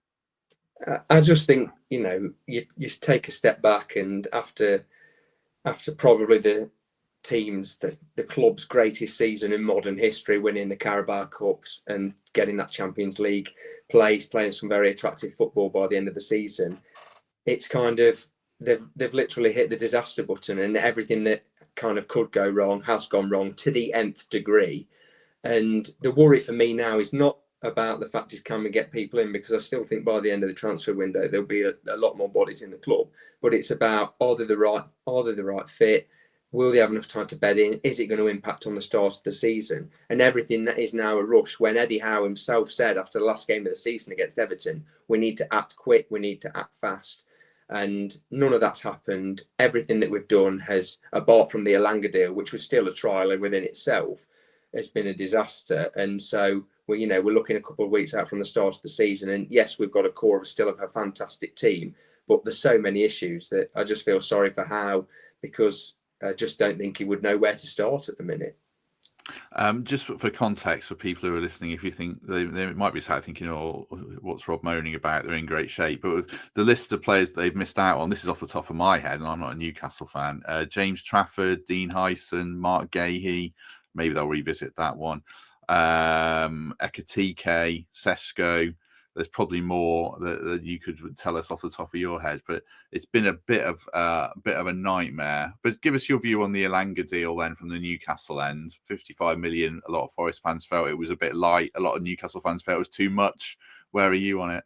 I just think, you take a step back, and after probably the club's greatest season in modern history, winning the Carabao Cups and getting that Champions League place, playing some very attractive football by the end of the season, it's kind of they've literally hit the disaster button, and everything that kind of could go wrong has gone wrong to the nth degree. And the worry for me now is not about the fact is can we get people in, because I still think by the end of the transfer window there'll be a lot more bodies in the club, but it's about are they the right fit? Will they have enough time to bed in? Is it going to impact on the start of the season? And everything that is now a rush, when Eddie Howe himself said after the last game of the season against Everton, we need to act quick, we need to act fast. And none of that's happened. Everything that we've done has, apart from the Elanga deal, which was still a trial within itself, has been a disaster. And so we're looking a couple of weeks out from the start of the season. And yes, we've got a core of a fantastic team, but there's so many issues that I just feel sorry for Howe, because I just don't think he would know where to start at the minute. Just for context for people who are listening, if you think they might be sat thinking, "Oh, what's Rob moaning about? They're in great shape." But with the list of players that they've missed out on, this is off the top of my head, and I'm not a Newcastle fan. James Trafford, Dean Hyson, Mark Gahey. Maybe they'll revisit that one. Ekatike, Sesko. There's probably more that you could tell us off the top of your head, but it's been a bit of a nightmare. But give us your view on the Elanga deal then from the Newcastle end. 55 million. A lot of Forest fans felt it was a bit light. A lot of Newcastle fans felt it was too much. Where are you on it?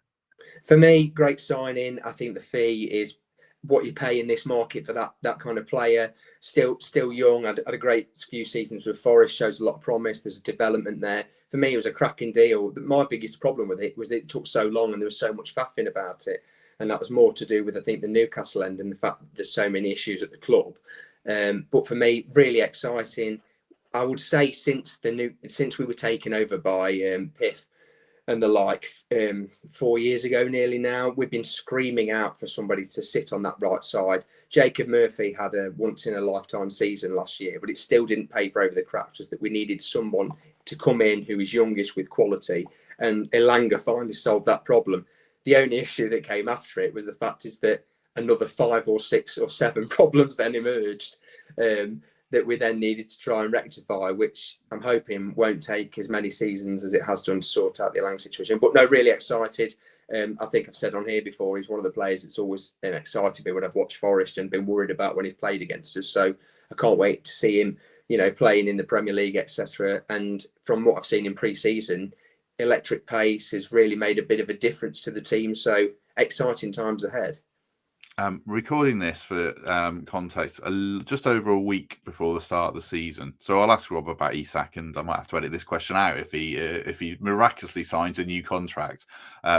For me, great signing. I think the fee is what you pay in this market for that kind of player. Still young. Had a great few seasons with Forest. Shows a lot of promise. There's a development there. For me, it was a cracking deal. My biggest problem with it was that it took so long and there was so much faffing about it. And that was more to do with, I think, the Newcastle end and the fact that there's so many issues at the club. But for me, really exciting. I would say since we were taken over by PIF and the like 4 years ago nearly now, we've been screaming out for somebody to sit on that right side. Jacob Murphy had a once-in-a-lifetime season last year, but it still didn't paper over the cracks, was that we needed someone to come in who is youngish with quality, and Elanga finally solved that problem. The only issue that came after it was the fact is that another 5 or 6 or 7 problems then emerged that we then needed to try and rectify, which I'm hoping won't take as many seasons as it has done to sort out the Elanga situation. But no, really excited. I think I've said on here before, he's one of the players that's always excited me when I've watched Forest and been worried about when he's played against us. So I can't wait to see him, playing in the Premier League, etc. And from what I've seen in pre-season, electric pace has really made a bit of a difference to the team. So exciting times ahead. Recording this for context just over a week before the start of the season, so I'll ask Rob about Isak, and I might have to edit this question out if he miraculously signs a new contract,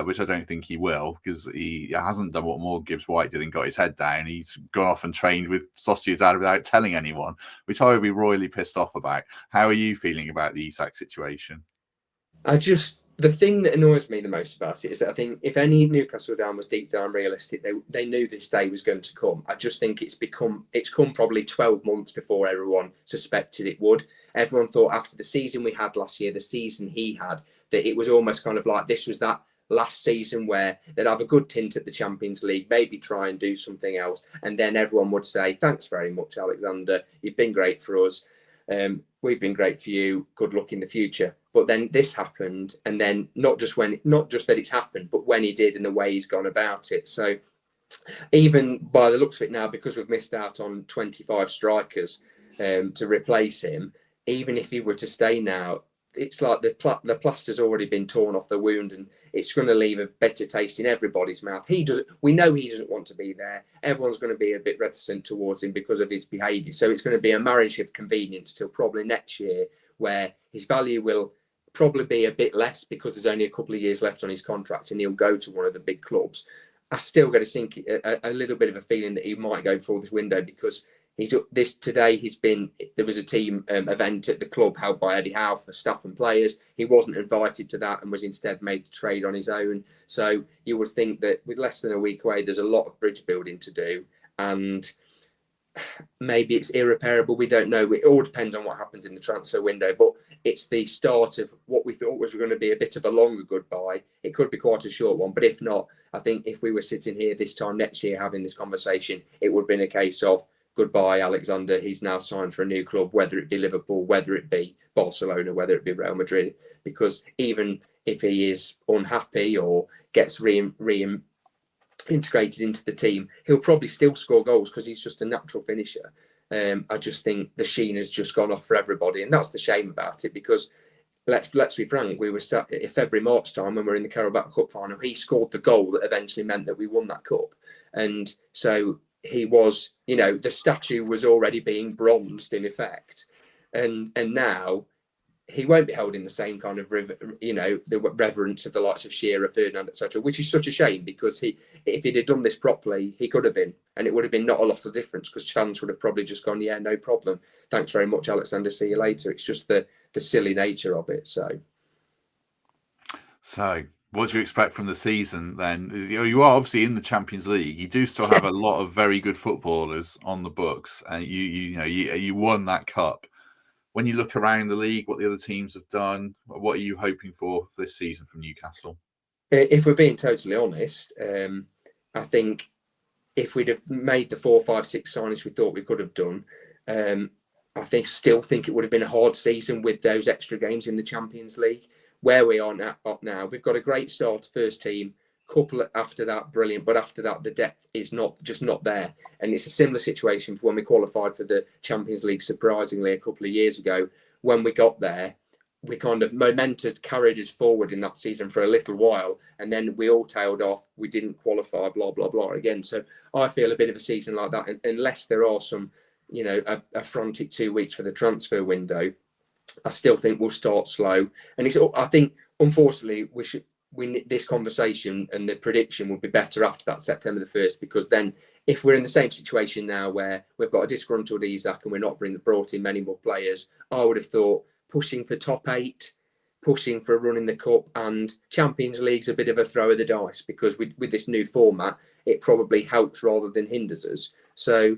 which I don't think he will, because he hasn't done what Morgan Gibbs-White did and got his head down. He's gone off and trained with sausages out without telling anyone, which I would be royally pissed off about. How are you feeling about the Isak situation? The thing that annoys me the most about it is that I think if any Newcastle down was deep down realistic, they knew this day was going to come. I just think it's come probably 12 months before everyone suspected it would. Everyone thought after the season we had last year, the season he had, that it was almost kind of like this was that last season where they'd have a good tint at the Champions League, maybe try and do something else. And then everyone would say, thanks very much, Alexander. You've been great for us. We've been great for you. Good luck in the future. But then this happened, and then not just that it's happened, but when he did and the way he's gone about it. So even by the looks of it now, because we've missed out on 25 strikers to replace him, even if he were to stay now, it's like the plaster's already been torn off the wound, and it's going to leave a bitter taste in everybody's mouth. We know he doesn't want to be there. Everyone's going to be a bit reticent towards him because of his behaviour. So it's going to be a marriage of convenience till probably next year, where his value will probably be a bit less because there's only a couple of years left on his contract and he'll go to one of the big clubs. I still get a little bit of a feeling that he might go before this window, because There was a team event at the club held by Eddie Howe for staff and players. He wasn't invited to that and was instead made to trade on his own. So you would think that with less than a week away, there's a lot of bridge building to do, and maybe it's irreparable. We don't know. It all depends on what happens in the transfer window, but it's the start of what we thought was going to be a bit of a longer goodbye. It could be quite a short one, but if not, I think if we were sitting here this time next year having this conversation, it would have been a case of goodbye, Alexander. He's now signed for a new club, whether it be Liverpool, whether it be Barcelona, whether it be Real Madrid, because even if he is unhappy or gets reintegrated into the team, he'll probably still score goals because he's just a natural finisher. I just think the sheen has just gone off for everybody, and that's the shame about it, because let's be frank, we were sat in February, March time when we were in the Carabao Cup final. He scored the goal that eventually meant that we won that cup, and so he was, the statue was already being bronzed in effect, and now he won't be held in the same kind of, the reverence of the likes of Shearer, Ferdinand, etc., which is such a shame, because if he'd have done this properly, he could have been, and it would have been not a lot of difference, because fans would have probably just gone, yeah, no problem. Thanks very much, Alexander. See you later. It's just the silly nature of it. So what do you expect from the season then? You are obviously in the Champions League. You do still have a lot of very good footballers on the books, and you won that cup. When you look around the league, what the other teams have done, what are you hoping for this season from Newcastle? If we're being totally honest, I think if we'd have made the 4, 5, 6 signings we thought we could have done, still think it would have been a hard season with those extra games in the Champions League. Where we are now, we've got a great start, first team, couple after that, brilliant, but after that, the depth is not there. And it's a similar situation for when we qualified for the Champions League, surprisingly, a couple of years ago. When we got there, we kind of momentum carried us forward in that season for a little while, and then we all tailed off. We didn't qualify, blah, blah, blah again. So I feel a bit of a season like that, unless there are some, a frantic 2 weeks for the transfer window, I still think we'll start slow. And I think, unfortunately, this conversation and the prediction would be better after that September the 1st, because then if we're in the same situation now where we've got a disgruntled Isak and we're not brought in many more players, I would have thought pushing for top 8, pushing for a run in the cup, and Champions League's a bit of a throw of the dice, because with this new format, it probably helps rather than hinders us. So,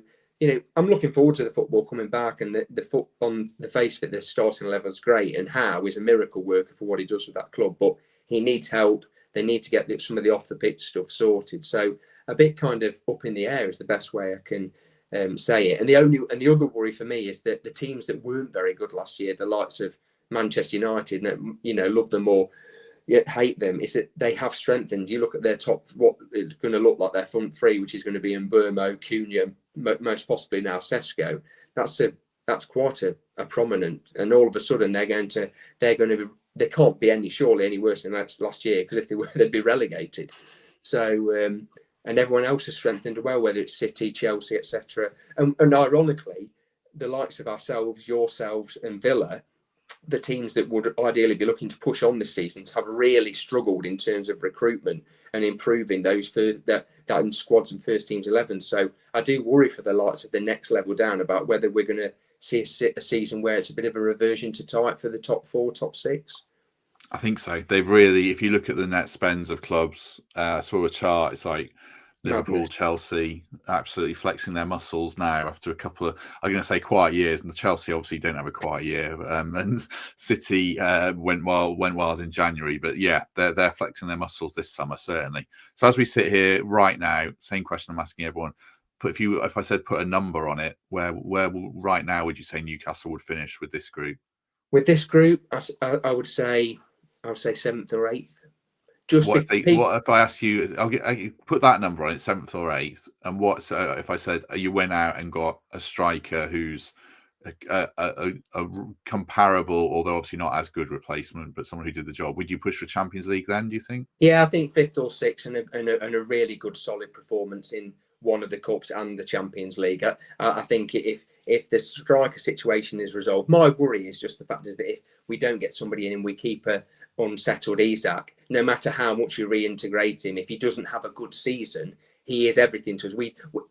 I'm looking forward to the football coming back, and the foot on the face of it, the starting level is great, and Howe is a miracle worker for what he does with that club, but he needs help. They need to get some of the off the pitch stuff sorted. So a bit kind of up in the air is the best way I can say it. And the other worry for me is that the teams that weren't very good last year, the likes of Manchester United, love them or hate them, is that they have strengthened. You look at their top, what it's going to look like their front three, which is going to be Mbeumo, Cunha, most possibly now Sesko. That's quite a prominent, and all of a sudden they're going to be. They can't be surely any worse than last year, because if they were, they'd be relegated. So, and everyone else has strengthened well, whether it's City, Chelsea, etc. And ironically, the likes of ourselves, yourselves, and Villa, the teams that would ideally be looking to push on this season, have really struggled in terms of recruitment and improving those that squads and first teams 11. So I do worry for the likes of the next level down about whether we're going to see a season where it's a bit of a reversion to type for the top 4, top 6. I think so. They've really, if you look at the net spends of clubs, I saw a chart. It's like Liverpool, Chelsea, absolutely flexing their muscles now after a couple of, I'm going to say, quiet years. And the Chelsea obviously don't have a quiet year. And City went wild in January. But yeah, they're flexing their muscles this summer, certainly. So as we sit here right now, same question I'm asking everyone. But if I said put a number on it, where right now would you say Newcastle would finish with this group? With this group, I would say 7th or 8th. What if I ask you? I'll put that number on it, 7th or 8th. And if I said you went out and got a striker who's a comparable, although obviously not as good replacement, but someone who did the job, would you push for Champions League then? Do you think? Yeah, I think 5th or 6th, and a really good solid performance in one of the cups and the Champions League. I think if the striker situation is resolved, my worry is just the fact is that if we don't get somebody in and we keep a unsettled Isak, no matter how much you reintegrate him, if he doesn't have a good season, he is everything to us.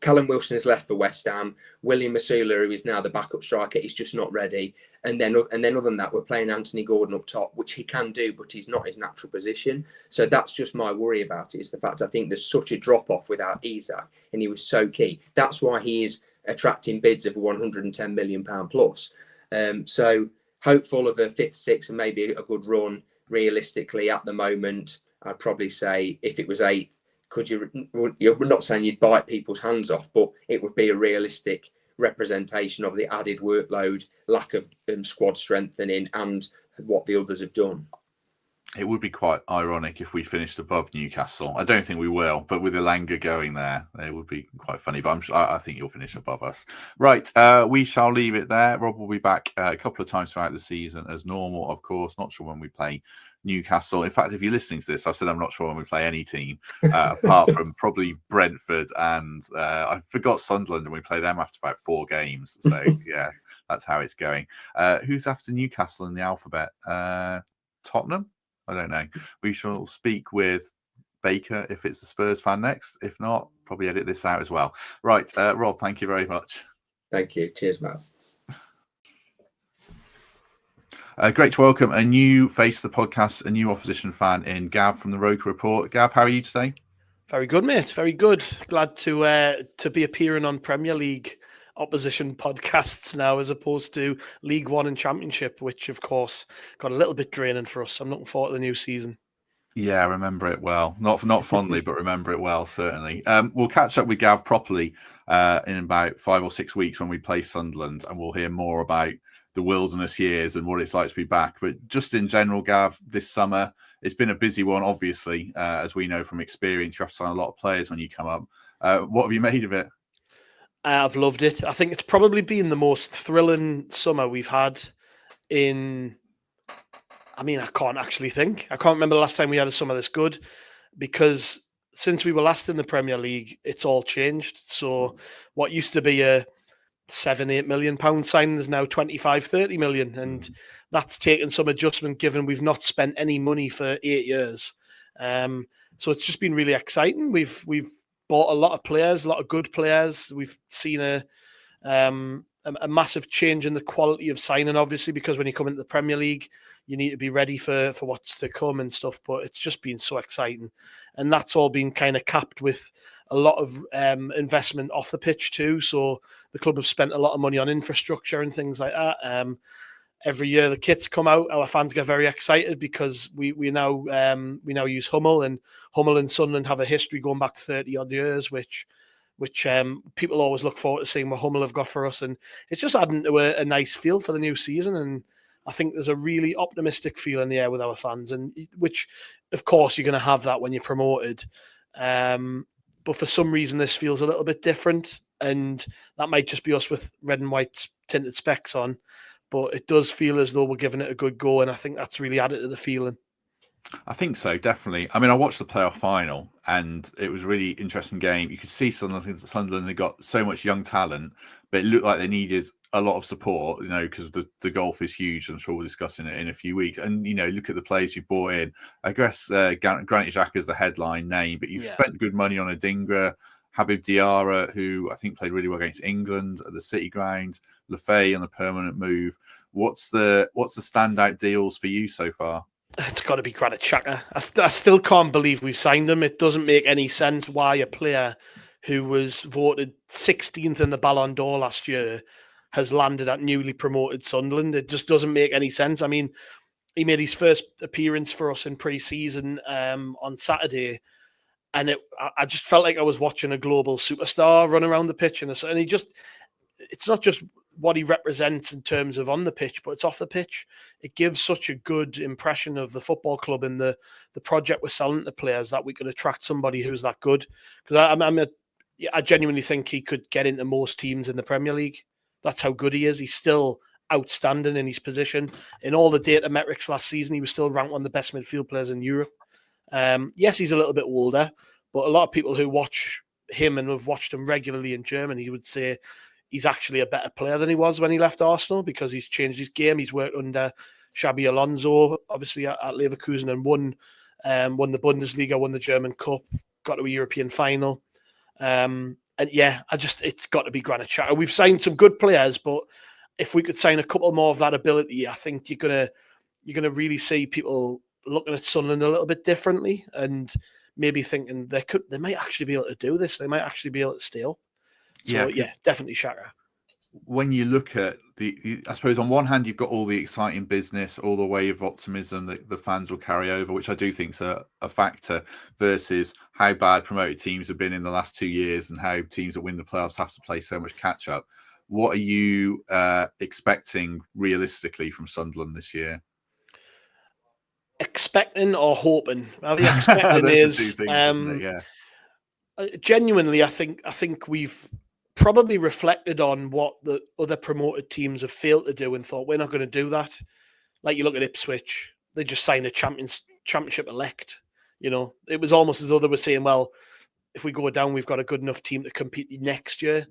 Callum Wilson has left for West Ham. William Masula, who is now the backup striker, is just not ready. And then other than that, we're playing Anthony Gordon up top, which he can do, but he's not his natural position. So that's just my worry about it, is the fact I think there's such a drop-off without Isak, and he was so key. That's why he is attracting bids of £110 million plus. So hopeful of a 5th, 6th, and maybe a good run. Realistically, at the moment, I'd probably say if it was 8th, you're not saying you'd bite people's hands off, but it would be a realistic representation of the added workload, lack of squad strengthening, and what the others have done. It would be quite ironic if we finished above Newcastle. I don't think we will, but with Elanga going there, it would be quite funny. But I think you'll finish above us. Right, we shall leave it there. Rob will be back a couple of times throughout the season as normal, of course. Not sure when we play Newcastle. In fact, if you're listening to this, I said I'm not sure when we play any team, apart from probably Brentford, and I forgot Sunderland, and we play them after about 4 games. So, yeah, that's how it's going. Who's after Newcastle in the alphabet? Tottenham? I don't know. We shall speak with Baker if it's a Spurs fan next. If not, probably edit this out as well. Right, Rob, thank you very much. Thank you. Cheers, Matt. Great to welcome a new face to the podcast, a new opposition fan in Gav from the Roker Report. Gav, how are you today? Very good, mate. Very good. Glad to be appearing on Premier League opposition podcasts now, as opposed to League One and Championship, which of course got a little bit draining for us. I'm looking forward to the new season. Yeah, I remember it well. Not fondly, but remember it well, certainly. We'll catch up with Gav properly in about 5 or 6 weeks when we play Sunderland, and we'll hear more about the wilderness years and what it's like to be back. But just in general, Gav, this summer, it's been a busy one, obviously, as we know from experience. You have to sign a lot of players when you come up. What have you made of it? I've loved it. I think it's probably been the most thrilling summer we've had in... I mean, I can't actually think. I can't remember the last time we had a summer this good, because since we were last in the Premier League, it's all changed. So what used to be a £7-8 million signing is now 25-30 million. And that's taken some adjustment, given we've not spent any money for 8 years. So it's just been really exciting. We've bought a lot of players, a lot of good players. We've seen a massive change in the quality of signing, obviously, because when you come into the Premier League, you need to be ready for what's to come and stuff. But it's just been so exciting. And that's all been kind of capped with a lot of investment off the pitch too. So the club have spent a lot of money on infrastructure and things like that. Every year the kits come out, our fans get very excited because we now use Hummel, and Hummel and Sunderland have a history going back 30 odd years, which people always look forward to seeing what Hummel have got for us, and it's just adding to a nice feel for the new season. And I think there's a really optimistic feel in the air with our fans, and which of course you're going to have that when you're promoted. But for some reason this feels a little bit different, and that might just be us with red and white tinted specs on. But it does feel as though we're giving it a good go, and I think that's really added to the feeling. I think so, definitely. I mean, I watched the playoff final, and it was a really interesting game. You could see Sunderland had got so much young talent, but it looked like they needed a lot of support, because the gulf is huge. I'm sure we'll discuss it in a few weeks. And, look at the players you bought in. I guess Granit Xhaka is the headline name, but you've spent good money on Adingra, Habib Diarra, who I think played really well against England at the City Ground, Lefay on the permanent move. What's the standout deals for you so far? It's got to be Granit Xhaka. I still can't believe we've signed him. It doesn't make any sense why a player who was voted 16th in the Ballon d'Or last year has landed at newly promoted Sunderland. It just doesn't make any sense. I mean, he made his first appearance for us in pre-season on Saturday, and I just felt like I was watching a global superstar run around the pitch. And it's not just what he represents in terms of on the pitch, but it's off the pitch. It gives such a good impression of the football club and the project we're selling to players that we could attract somebody who's that good. Because I genuinely think he could get into most teams in the Premier League. That's how good he is. He's still outstanding in his position. In all the data metrics last season, he was still ranked one of the best midfield players in Europe. Yes, he's a little bit older, but a lot of people who watch him and have watched him regularly in Germany would say he's actually a better player than he was when he left Arsenal, because he's changed his game. He's worked under Xabi Alonso, obviously at Leverkusen, and won the Bundesliga, won the German Cup, got to a European final. And yeah, it's got to be Granit Xhaka. We've signed some good players, but if we could sign a couple more of that ability, I think you're gonna really see people looking at Sunderland a little bit differently and maybe thinking they might actually be able to do this. They might actually be able to stay up. So yeah, definitely Xhaka. When you look at I suppose on one hand, you've got all the exciting business, all the wave of optimism that the fans will carry over, which I do think is a factor, versus how bad promoted teams have been in the last 2 years and how teams that win the playoffs have to play so much catch up. What are you expecting realistically from Sunderland this year? Expecting or hoping? I mean, expecting is the two things, isn't it? Yeah. Genuinely, I think we've probably reflected on what the other promoted teams have failed to do and thought, we're not going to do that. Like you look at Ipswich, they just signed a championship elect. You know, it was almost as though they were saying, well, if we go down, we've got a good enough team to compete next year.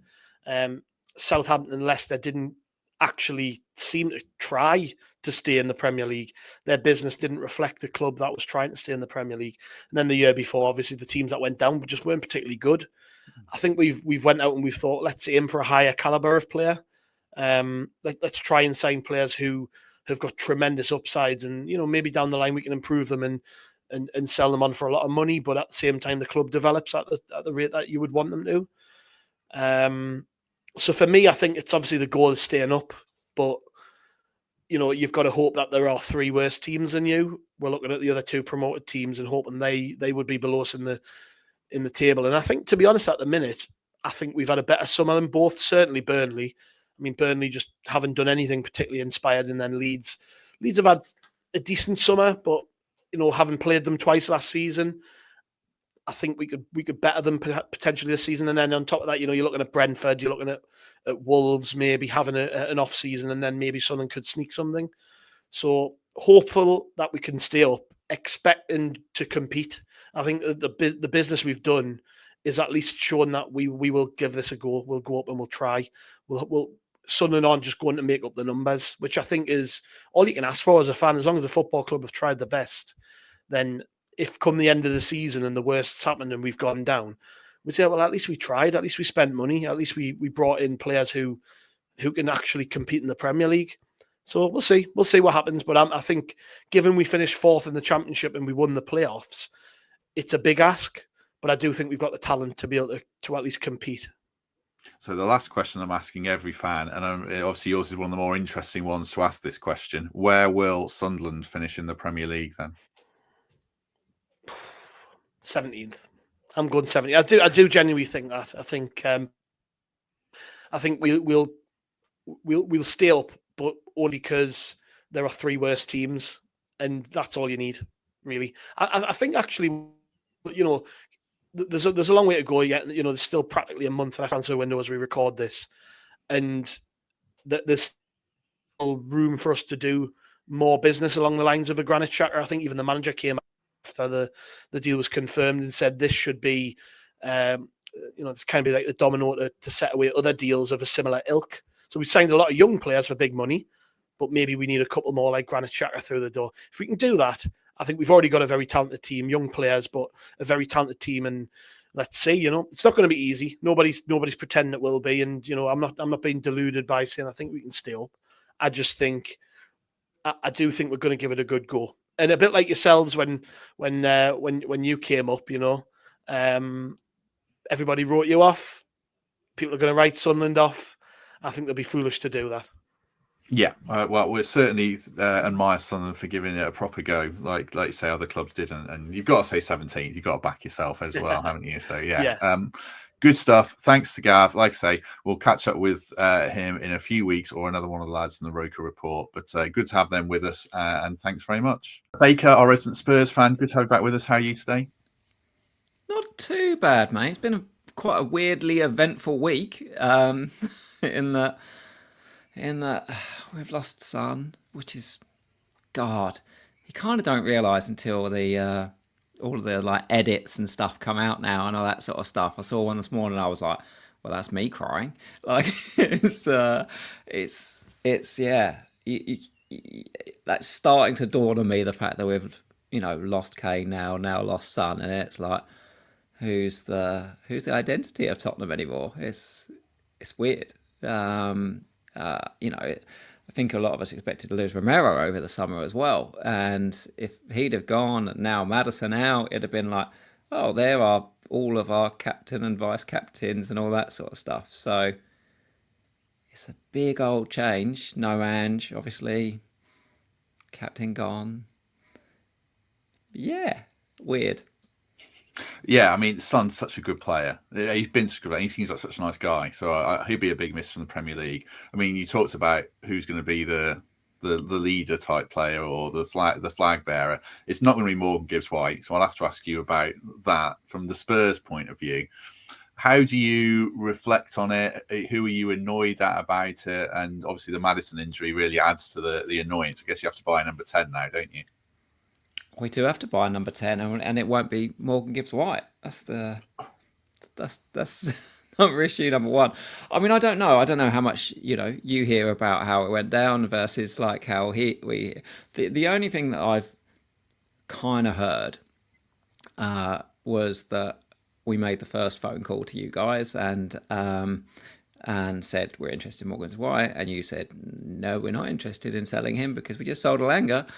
Southampton and Leicester didn't actually seem to try to stay in the Premier League. Their business didn't reflect a club that was trying to stay in the Premier League. And then the year before, obviously, the teams that went down just weren't particularly good. I think we've went out and we've thought, let's aim for a higher caliber of player. Let's try and sign players who have got tremendous upsides, and maybe down the line we can improve them and sell them on for a lot of money. But at the same time, the club develops at the rate that you would want them to. So for me, I think it's obviously the goal is staying up, but you've got to hope that there are 3 worse teams than you. We're looking at the other 2 promoted teams and hoping they would be below us in the table. And I think, to be honest, at the minute, I think we've had a better summer than both. Certainly Burnley. I mean, Burnley just haven't done anything particularly inspired, and then Leeds have had a decent summer, but having played them twice last season, I think we could better them potentially this season. And then on top of that, you're looking at Brentford, you're looking at Wolves maybe having an off season, and then maybe Sunderland could sneak something. So hopeful that we can stay up, expecting to compete. I think the business we've done is at least showing that we will give this a go. We'll go up and we'll try. We'll Sunderland aren't just going to make up the numbers, which I think is all you can ask for as a fan. As long as the football club have tried the best, then if come the end of the season and the worst's happened and we've gone down, we'd say, well, at least we tried. At least we spent money. At least we brought in players who can actually compete in the Premier League. So we'll see. We'll see what happens. But I think given we finished 4th in the Championship and we won the playoffs, it's a big ask. But I do think we've got the talent to be able to at least compete. So the last question I'm asking every fan, and obviously yours is one of the more interesting ones to ask this question: where will Sunderland finish in the Premier League then? 17th. I'm going 17th. I do genuinely think that. I think we'll stay up, but only because there are 3 worse teams, and that's all you need, really. I think actually, there's a long way to go yet. There's still practically a month left until the window as we record this, and there's still room for us to do more business along the lines of a Granit Xhaka. I think even the manager came after the deal was confirmed and said this should be, it's kind of be like the domino to set away other deals of a similar ilk. So we've signed a lot of young players for big money, but maybe we need a couple more like Granit Xhaka through the door. If we can do that, I think we've already got a very talented team, young players, but a very talented team. And let's see, it's not going to be easy. Nobody's pretending it will be. And I'm not being deluded by saying I think we can stay up. I just think I do think we're going to give it a good go. And a bit like yourselves when you came up, everybody wrote you off. People are going to write Sunderland off. I think they'll be foolish to do that. Yeah, well, we're certainly admire Sunderland for giving it a proper go, like you say other clubs did, and you've got to say 17th. You've got to back yourself as well, haven't you? So yeah. Good stuff. Thanks to Gav. Like I say, we'll catch up with him in a few weeks, or another one of the lads in the Roker Report. But good to have them with us, and thanks very much. Baker, our resident Spurs fan, good to have you back with us. How are you today? Not too bad, mate. It's been quite a weirdly eventful week. In that we've lost Son, which is, God, you kind of don't realise until the all of the like edits and stuff come out now and all that sort of stuff. I saw one this morning. I was like, well, that's me crying. Like it's yeah. That's starting to dawn on me, the fact that we've lost Kane now lost Son, and it's like who's the identity of Tottenham anymore. It's weird. I think a lot of us expected to lose Romero over the summer as well. And if he'd have gone and now Maddison out, it'd have been like, oh, there are all of our captain and vice captains and all that sort of stuff. So it's a big old change. No Ange, obviously. Captain gone. Yeah, weird. Yeah, I mean, Son's such a good player. He's been such a good player. He seems like such a nice guy. So he'll be a big miss from the Premier League. I mean, you talked about who's going to be the leader type player or the flag bearer. It's not going to be Morgan Gibbs-White. So I'll have to ask you about that from the Spurs point of view. How do you reflect on it? Who are you annoyed at about it? And obviously the Maddison injury really adds to the annoyance. I guess you have to buy number 10 now, don't you? We do have to buy number 10, and it won't be Morgan Gibbs-White. That's number issue number one. I mean, I don't know how much you hear about how it went down versus like how the only thing that I've kind of heard was that we made the first phone call to you guys and said we're interested in Morgan Gibbs-White, and you said no, we're not interested in selling him because we just sold Elanga.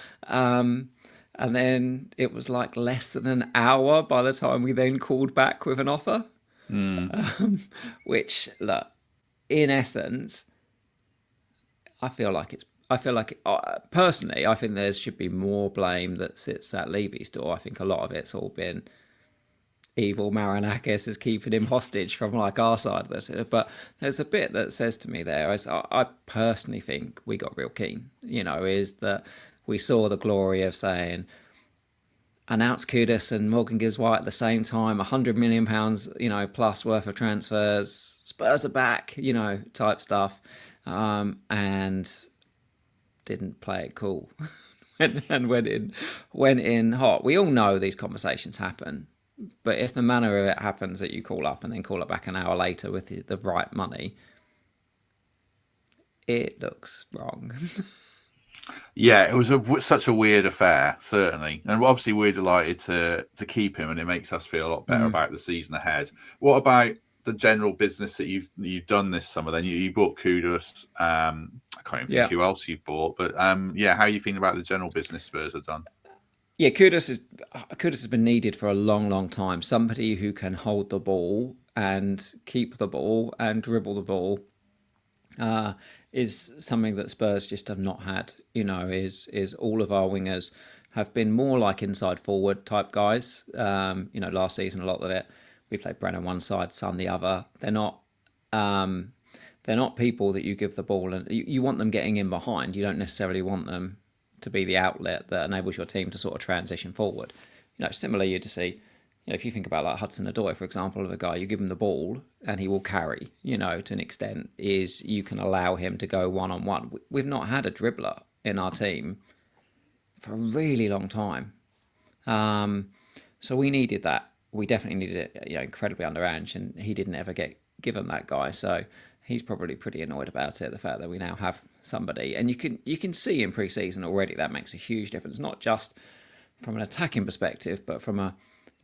And then it was like less than an hour by the time we then called back with an offer. Which, look, in essence, personally, I think there should be more blame that sits at Levy's door. I think a lot of it's all been evil Marinakis is keeping him hostage from like our side of it. But there's a bit that says to me there, I personally think we got real keen, is that we saw the glory of saying, announce Kudus and Morgan Gibbs-White at the same time, £100 million, plus worth of transfers, Spurs are back, type stuff, and didn't play it cool and went in hot. We all know these conversations happen, but if the manner of it happens that you call up and then call it back an hour later with the right money, it looks wrong. Yeah, it was such a weird affair, certainly. And obviously we're delighted to keep him, and it makes us feel a lot better about the season ahead. What about the general business that you've done this summer then? You bought Kudus. I can't even think who else you've bought. But how are you feeling about the general business Spurs have done? Yeah, Kudus has been needed for a long, long time. Somebody who can hold the ball and keep the ball and dribble the ball. Is something that Spurs just have not had. Is all of our wingers have been more like inside forward type guys. Last season a lot of it we played Brennan one side, Son the other. They're not people that you give the ball and you want them getting in behind. You don't necessarily want them to be the outlet that enables your team to sort of transition forward. Similarly, you just see. If you think about like Hudson-Odoi, for example, of a guy, you give him the ball and he will carry, to an extent, is you can allow him to go one-on-one. We've not had a dribbler in our team for a really long time. So we needed that. We definitely needed it, incredibly under Ange, and he didn't ever get given that guy. So he's probably pretty annoyed about it, the fact that we now have somebody. And you can see in pre-season already that makes a huge difference, not just from an attacking perspective, but from a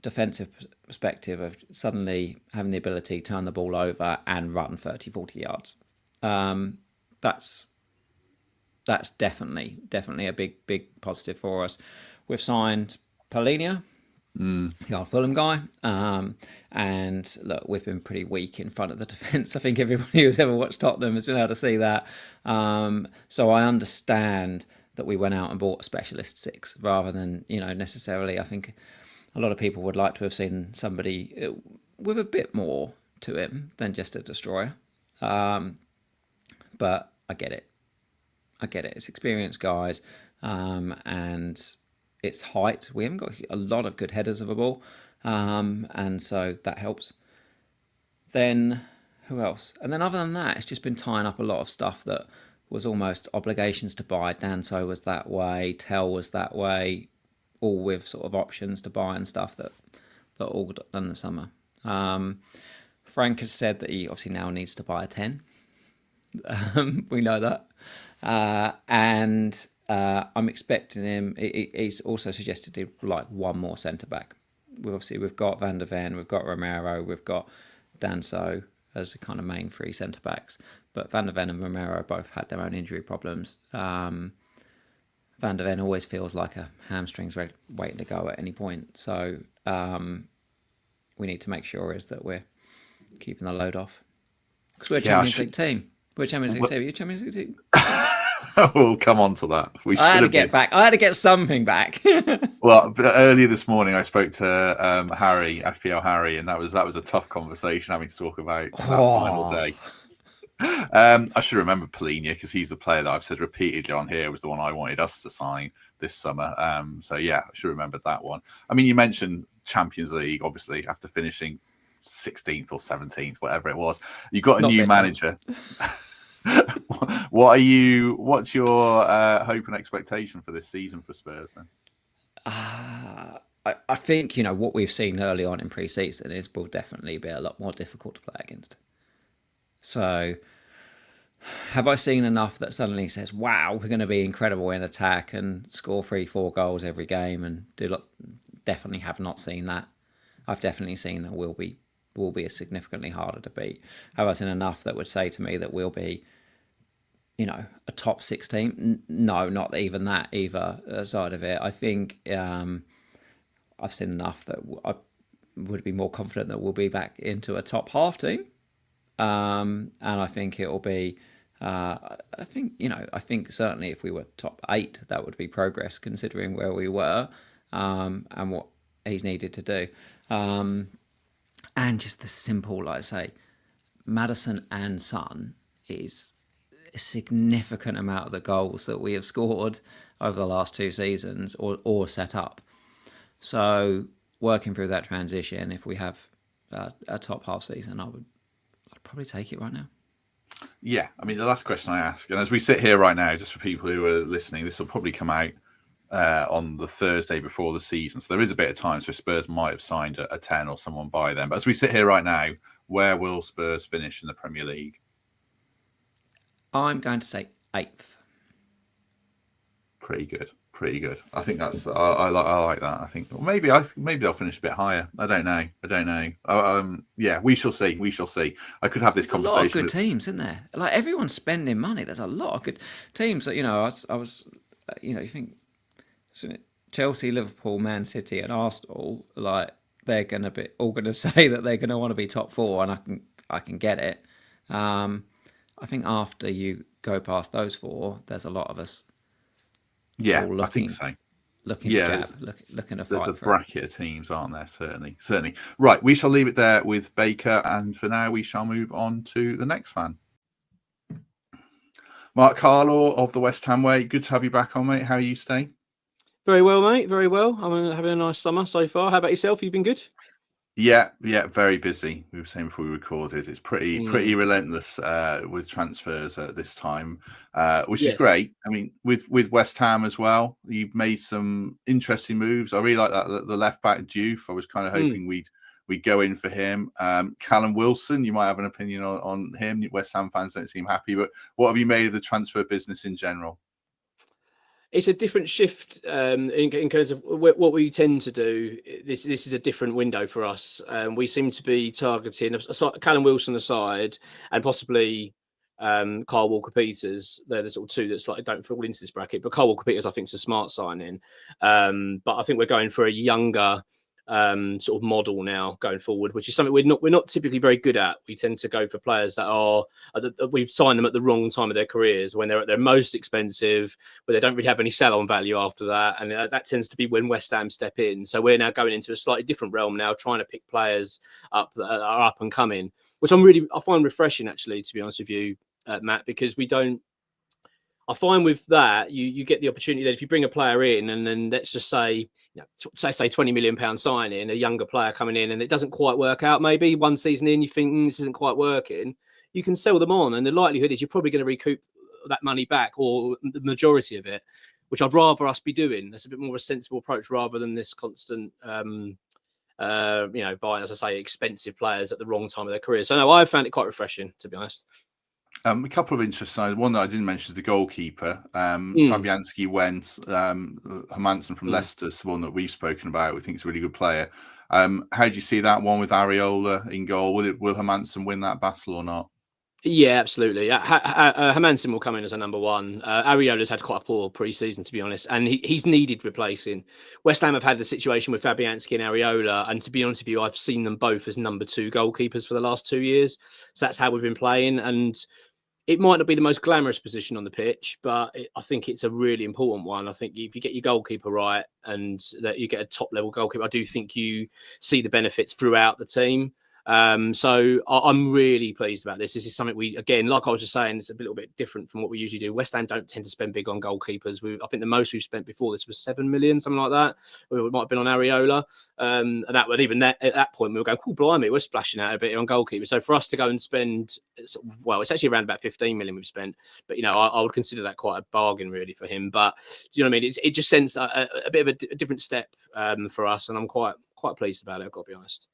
defensive perspective of suddenly having the ability to turn the ball over and run 30, 40 yards. That's definitely a big positive for us. We've signed Paulinho, the old Fulham guy. And look, we've been pretty weak in front of the defence. I think everybody who's ever watched Tottenham has been able to see that. So I understand that we went out and bought a specialist six rather than, necessarily, I think a lot of people would like to have seen somebody with a bit more to him than just a destroyer. But I get it. It's experienced guys, and it's height. We haven't got a lot of good headers of a ball, and so that helps. Then who else? And then other than that, it's just been tying up a lot of stuff that was almost obligations to buy. Danso was that way. Tell was that way. All with sort of options to buy and stuff that all got done in the summer. Frank has said that he obviously now needs to buy a 10. We know that. And I'm expecting him. He's also suggested he'd like one more centre back. we've got Van der Ven, we've got Romero, we've got Danso as the kind of main three centre backs. But Van der Ven and Romero both had their own injury problems. Van der Ven always feels like a hamstring's waiting to go at any point. So we need to make sure is that we're keeping the load off. Because we're a Champions League team. We're a Champions League team. Are you a Champions League team? We'll come on to that. I had to get back. I had to get something back. Well, earlier this morning, I spoke to Harry, FPL Harry, and that was a tough conversation having to talk about that final day. I should remember Polina because he's the player that I've said repeatedly on here was the one I wanted us to sign this summer. So yeah, I should remember that one. I mean, you mentioned Champions League, obviously, after finishing 16th or 17th, whatever it was. You've got a new manager. What's your hope and expectation for this season for Spurs then? I think, what we've seen early on in pre-season will definitely be a lot more difficult to play against. So have I seen enough that suddenly says, wow, we're going to be incredible in attack and score 3-4 goals every game and definitely have not seen that. I've definitely seen that we'll be significantly harder to beat. Have I seen enough that would say to me that we'll be, a top 6 team? No, not even that either side of it. I think I've seen enough that I would be more confident that we'll be back into a top half team. And I think it'll be, I think certainly if we were top 8, that would be progress considering where we were and what he's needed to do. And just the simple, like I say, Maddison and Son is a significant amount of the goals that we have scored over the last 2 seasons or set up. So working through that transition, if we have a top half season, I'd probably take it right now. Yeah, I mean, the last question I ask, and as we sit here right now, just for people who are listening, this will probably come out on the Thursday before the season. So there is a bit of time. So Spurs might have signed a 10 or someone by then. But as we sit here right now, where will Spurs finish in the Premier League? I'm going to say 8th. Pretty good. I think that's I like that. I think maybe they'll finish a bit higher. I don't know. Yeah, we shall see. I could have this conversation. A lot of good teams, isn't there? Like everyone's spending money. There's a lot of good teams that I was you think Chelsea, Liverpool, Man City, and Arsenal. Like they're going to be all going to say that they're going to want to be top 4, and I can get it. I think after you go past those 4, there's a lot of us. Yeah, I think so. Looking to fight. There's a bracket of teams, aren't there? Certainly. Right, we shall leave it there with Baker, and for now, we shall move on to the next fan. Mark Harlaw of the West Ham Way. Good to have you back on, mate. How are you staying? Very well, mate. Very well. I'm having a nice summer so far. How about yourself? You've been good? Yeah, very busy. We were saying before we recorded, it's pretty relentless with transfers at this time, which is great. I mean, with West Ham as well, you've made some interesting moves. I really like that the left back Diouf. I was kind of hoping we'd go in for him. Callum Wilson, you might have an opinion on him. West Ham fans don't seem happy, but what have you made of the transfer business in general? It's a different shift in terms of what we tend to do. This is a different window for us. We seem to be targeting Callum Wilson aside, and possibly Kyle Walker-Peters. They're the sort of 2 that slightly don't fall into this bracket. But Kyle Walker-Peters, I think, is a smart signing. But I think we're going for a younger sort of model now going forward, which is something we're not typically very good at. We tend to go for players that we've signed them at the wrong time of their careers, when they're at their most expensive, but they don't really have any sell-on value after that, and that tends to be when West Ham step in. So we're now going into a slightly different realm now, trying to pick players up that are up and coming, which I find refreshing, actually, to be honest with you, Matt, because I find with that you get the opportunity that if you bring a player in, and then let's just say, say £20 million signing, a younger player coming in, and it doesn't quite work out, maybe one season in, you think this isn't quite working, you can sell them on, and the likelihood is you're probably going to recoup that money back, or the majority of it, which I'd rather us be doing. That's a bit more of a sensible approach rather than this constant, buying, as I say, expensive players at the wrong time of their career. So no, I've found it quite refreshing, to be honest. A couple of interesting. One that I didn't mention is the goalkeeper. Fabianski went. Hermansen from Leicester is the one that we've spoken about. We think is a really good player. How do you see that one with Areola in goal? Will Hermansen win that battle or not? Yeah, absolutely. Hermansen will come in as a number one. Areola's had quite a poor pre-season, to be honest, and he's needed replacing. West Ham have had the situation with Fabianski and Areola, and to be honest with you, I've seen them both as number two goalkeepers for the last 2 years. So that's how we've been playing, and it might not be the most glamorous position on the pitch, but I think it's a really important one. I think if you get your goalkeeper right and that you get a top-level goalkeeper, I do think you see the benefits throughout the team. So I'm really pleased about this. This is something we, again, like I was just saying, it's a little bit different from what we usually do. West Ham don't tend to spend big on goalkeepers. I think the most we've spent before this was 7 million, something like that. Or it might have been on Areola. And even at that point, we were going, cool, blimey, we're splashing out a bit on goalkeepers. So for us to go and spend, well, it's actually around about 15 million we've spent. But, I would consider that quite a bargain, really, for him. But, do you know what I mean? It just sends a bit of a different step for us. And I'm quite pleased about it, I've got to be honest.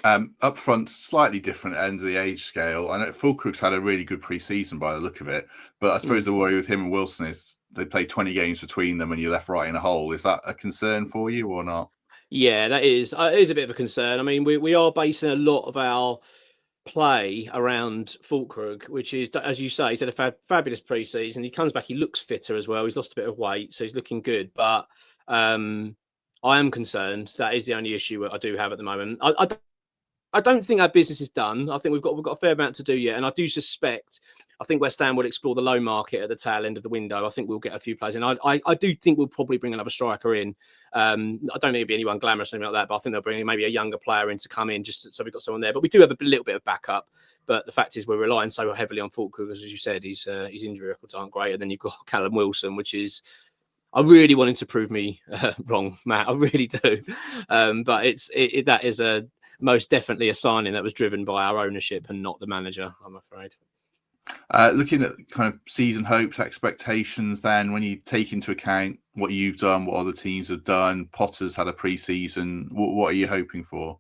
Up front, slightly different end of the age scale. I know Fulcrook's had a really good pre-season by the look of it, but I suppose the worry with him and Wilson is they play 20 games between them and you're left right in a hole. Is that a concern for you or not? Yeah, that is. It is a bit of a concern. I mean, we are basing a lot of our play around Fulcrook, which is, as you say, he's had a fabulous pre-season. He comes back, he looks fitter as well. He's lost a bit of weight, so he's looking good. But I am concerned. That is the only issue I do have at the moment. I don't think our business is done. I think we've got a fair amount to do yet, and I do suspect. I think West Ham will explore the low market at the tail end of the window. I think we'll get a few players in. I do think we'll probably bring another striker in. I don't think it'll be anyone glamorous or anything like that, but I think they'll bring maybe a younger player in to come in just so we've got someone there. But we do have a little bit of backup. But the fact is, we're relying so heavily on Fulcrook, as you said, his injury records aren't great, and then you've got Callum Wilson, which is. I really want him to prove me wrong, Matt. I really do. But that is most definitely a signing that was driven by our ownership and not the manager, I'm afraid. Looking at kind of season hopes, expectations, then when you take into account what you've done, what other teams have done, Potter's had a pre-season, what are you hoping for?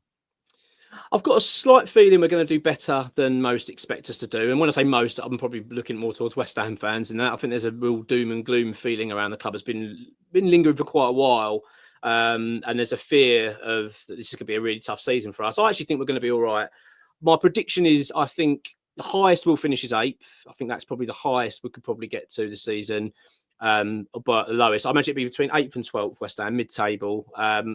I've got a slight feeling we're going to do better than most expect us to do. And when I say most, I'm probably looking more towards West Ham fans. And that I think there's a real doom and gloom feeling around the club. Has been lingering for quite a while. And there's a fear of that this is going to be a really tough season for us. I actually think we're going to be all right. My prediction is I think the highest we'll finish is 8th. I think that's probably the highest we could probably get to this season. But the lowest, I imagine it'd be between 8th and 12th, West Ham, mid-table,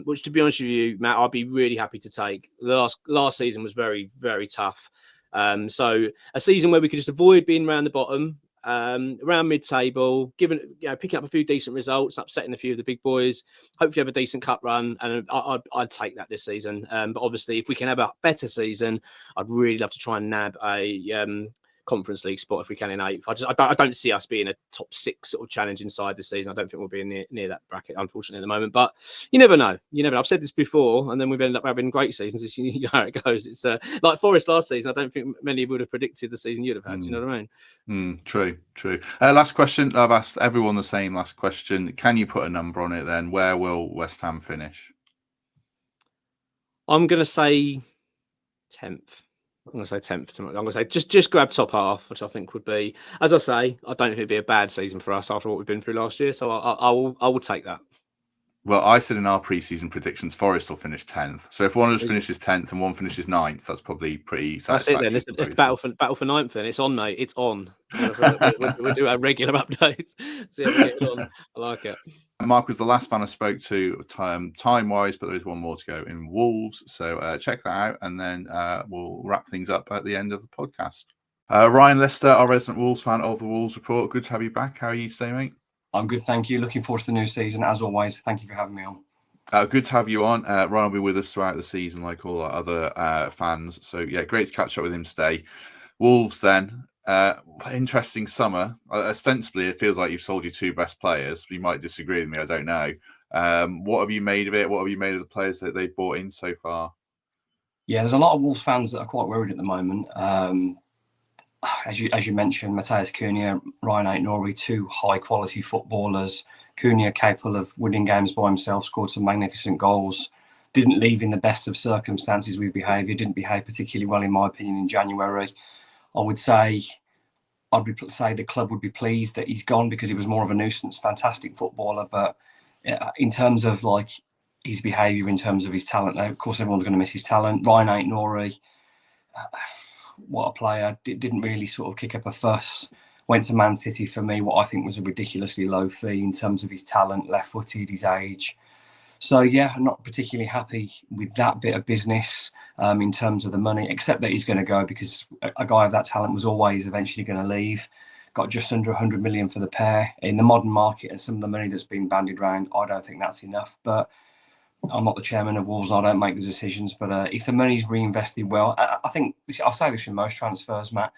which, to be honest with you, Matt, I'd be really happy to take. The last season was very, very tough. So a season where we could just avoid being around the bottom, around mid-table, picking up a few decent results, upsetting a few of the big boys, hopefully have a decent cup run, and I'd take that this season. But obviously, if we can have a better season, I'd really love to try and nab a Conference League spot if we can in 8th. I don't see us being a top 6 sort of challenge inside this season. I don't think we'll be near that bracket, unfortunately, at the moment. But you never know. I've said this before, and then we've ended up having great seasons. You know how it goes. It's like Forest last season. I don't think many would have predicted the season you'd have had. Do you know what I mean? True. Last question. I've asked everyone the same last question. Can you put a number on it then? Where will West Ham finish? I'm going to say 10th. I'm going to say 10th. I'm going to say just grab top half, which I think would be, as I say, I don't think it'd be a bad season for us after what we've been through last year. So I will take that. Well, I said in our pre-season predictions, Forest will finish 10th. So if one of us finishes 10th and one finishes 9th, that's probably pretty satisfactory. That's it then. It's battle for 9th then. It's on, mate. It's on. We'll do our regular updates. See how we get on. I like it. Mark was the last fan I spoke to time-wise, but there's one more to go in Wolves. So check that out, and then we'll wrap things up at the end of the podcast. Ryan Lester, our resident Wolves fan of the Wolves Report. Good to have you back. How are you today, mate? I'm good, thank you. Looking forward to the new season. As always, thank you for having me on. Good to have you on. Ryan will be with us throughout the season, like all our other fans. So, yeah, great to catch up with him today. Wolves, then. Interesting summer. Ostensibly, it feels like you've sold your 2 best players. You might disagree with me, I don't know. What have you made of it? What have you made of the players that they've brought in so far? Yeah, there's a lot of Wolves fans that are quite worried at the moment. As you mentioned, Matheus Cunha, Ryan Ait-Nouri, 2 high-quality footballers. Cunha capable of winning games by himself, scored some magnificent goals. Didn't leave in the best of circumstances with behaviour. Didn't behave particularly well, in my opinion, in January. I would say say the club would be pleased that he's gone because he was more of a nuisance. Fantastic footballer, but in terms of like his behaviour, in terms of his talent, of course everyone's going to miss his talent. Ryan Aït-Nouri, what a player! Didn't really sort of kick up a fuss. Went to Man City for me, what I think was a ridiculously low fee in terms of his talent, left-footed, his age. So yeah, I'm not particularly happy with that bit of business in terms of the money, except that he's going to go because a guy of that talent was always eventually going to leave. Got just under 100 million for the pair. In the modern market and some of the money that's been bandied around, I don't think that's enough. But I'm not the chairman of Wolves and I don't make the decisions. But if the money's reinvested well, I think, I'll say this in most transfers, Matt,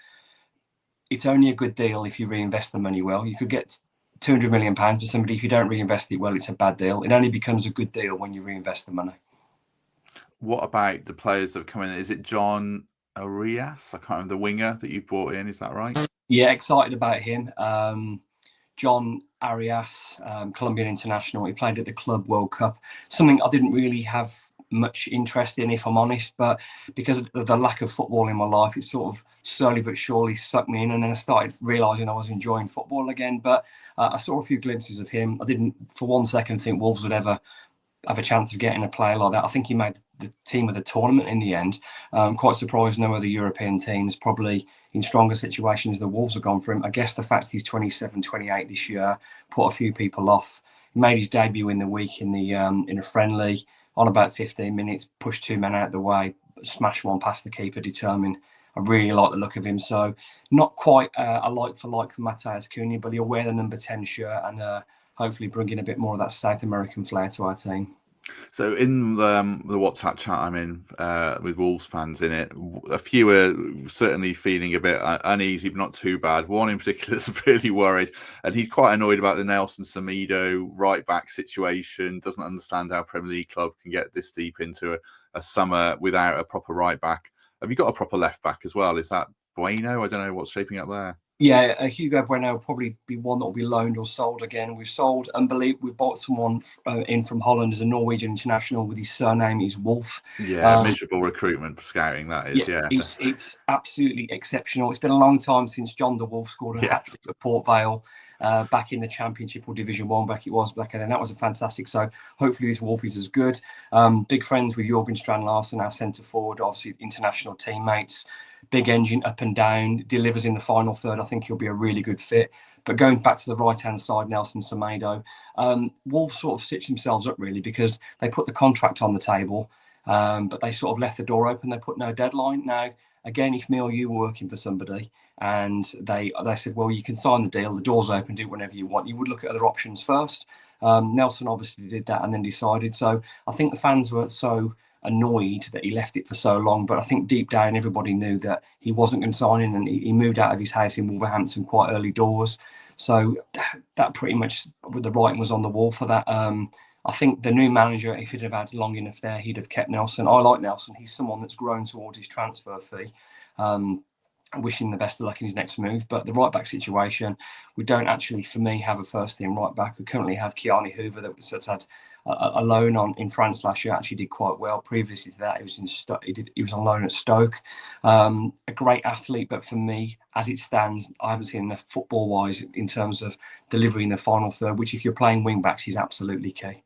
it's only a good deal if you reinvest the money well. You could get £200 million for somebody. If you don't reinvest it well, it's a bad deal. It only becomes a good deal when you reinvest the money. What about the players that have come in? Is it John Arias? I can't remember, the winger that you brought in. Is that right? Yeah, excited about him. John Arias, Colombian international. He played at the Club World Cup. Something I didn't really have much interest in, if I'm honest, but because of the lack of football in my life, it sort of slowly but surely sucked me in, and then I started realising I was enjoying football again. But I saw a few glimpses of him. I didn't for one second think Wolves would ever have a chance of getting a player like that. I think he made the team of the tournament in the end. Quite surprised no other European teams, probably in stronger situations, the Wolves have gone for him. I guess the fact he's 27, 28 this year put a few people off. He made his debut in the week in a friendly on about 15 minutes, pushed two men out the way, smashed one past the keeper, determined. I really like the look of him. So not quite a like for Matheus Cunha, but he'll wear the number 10 shirt and hopefully bring in a bit more of that South American flair to our team. So in the WhatsApp chat I'm in with Wolves fans in it, a few are certainly feeling a bit uneasy, but not too bad. One in particular is really worried, and he's quite annoyed about the Nelson Semedo right-back situation. Doesn't understand how Premier League club can get this deep into a summer without a proper right-back. Have you got a proper left-back as well? Is that Bueno? I don't know what's shaping up there. Yeah, Hugo Bueno will probably be one that will be loaned or sold again. We've bought someone in from Holland as a Norwegian international with his surname is Wolf. Yeah, miserable recruitment for scouting, that is. Yeah. It's absolutely exceptional. It's been a long time since John de Wolf scored a hat-trick for Port Vale back in the Championship or Division 1 back then. That was a fantastic. So hopefully this Wolf is as good. Big friends with Jørgen Strand Larsen, our centre forward, obviously international teammates. Big engine up and down, delivers in the final third. I think he'll be a really good fit. But going back to the right-hand side, Nelson Semedo, Wolves sort of stitched themselves up really because they put the contract on the table, but they sort of left the door open. They put no deadline. Now, again, if me or you were working for somebody and they said, well, you can sign the deal, the door's open, do whatever you want, you would look at other options first. Nelson obviously did that and then decided. So I think the fans were so annoyed that he left it for so long, but I think deep down everybody knew that he wasn't going to sign in, and he moved out of his house in Wolverhampton quite early doors. So that pretty much, the writing was on the wall for that. I think the new manager, if he'd have had long enough there, he'd have kept Nelson. I like Nelson. He's someone that's grown towards his transfer fee. I wish him the best of luck in his next move. But the right back situation, we don't actually, for me, have a first team right back. We currently have Kiani Hoover that's had a loan in France last year. Actually did quite well. Previously to that, he was on loan at Stoke. A great athlete, but for me, as it stands, I haven't seen enough football wise in terms of delivering the final third, which if you're playing wing backs is absolutely key.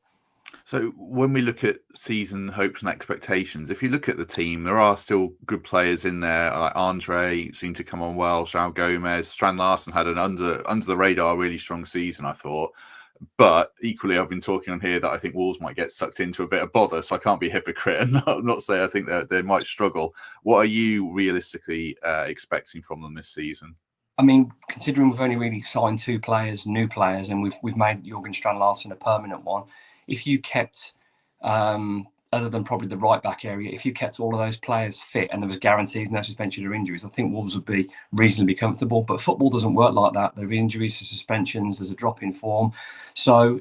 So when we look at season hopes and expectations, if you look at the team, there are still good players in there. Like Andre seemed to come on well. João Gomez, Strand Larsen had an under the radar really strong season, I thought. But equally, I've been talking on here that I think Wolves might get sucked into a bit of bother, so I can't be a hypocrite and not say I think that they might struggle. What are you realistically expecting from them this season? I mean, considering we've only really signed two players, new players, and we've made Jørgen Strand Larsen a permanent one. If you kept, other than probably the right back area, if you kept all of those players fit and there was guarantees, no suspension or injuries, I think Wolves would be reasonably comfortable. But football doesn't work like that. There are injuries, there's suspensions, there's a drop in form. So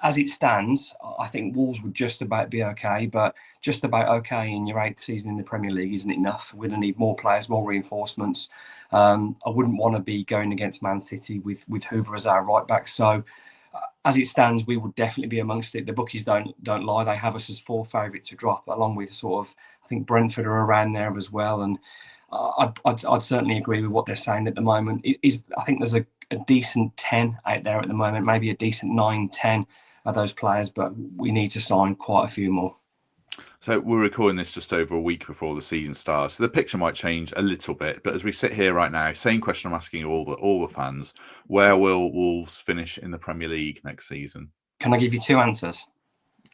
as it stands, I think Wolves would just about be okay. But just about okay in your 8th season in the Premier League isn't enough. We're going to need more players, more reinforcements. I wouldn't want to be going against Man City with Hoover as our right back. So as it stands, we would definitely be amongst it. The bookies don't lie; they have us as 4th favourite to drop, along with sort of, I think Brentford are around there as well. And I'd certainly agree with what they're saying at the moment. I think there's a decent 10 out there at the moment, maybe a decent 9, 10 of those players, but we need to sign quite a few more. So we're recording this just over a week before the season starts. So the picture might change a little bit, but as we sit here right now, same question I'm asking all the fans: where will Wolves finish in the Premier League next season? Can I give you 2 answers?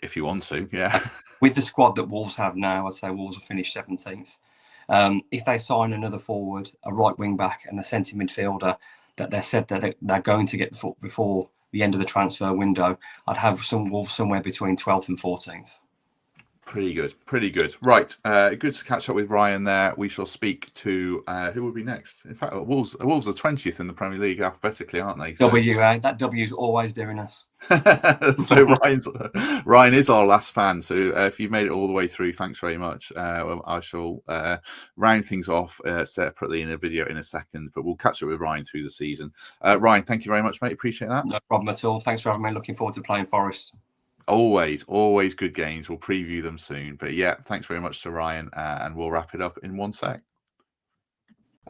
If you want to, yeah. With the squad that Wolves have now, I'd say Wolves will finish 17th. If they sign another forward, a right wing back, and a centre midfielder that they said that they're going to get before the end of the transfer window, I'd have some Wolves somewhere between 12th and 14th. Pretty good. Right, good to catch up with Ryan there. We shall speak to who will be next. In fact, Wolves are 20th in the Premier League alphabetically, aren't they? So... That W's always doing us. So Ryan is our last fan. So if you've made it all the way through, thanks very much. I shall round things off separately in a video in a second, but we'll catch up with Ryan through the season. Ryan, thank you very much, mate. Appreciate that. No problem at all. Thanks for having me. Looking forward to playing Forest. Always good games. We'll preview them soon. But yeah, thanks very much to Ryan, and we'll wrap it up in one sec.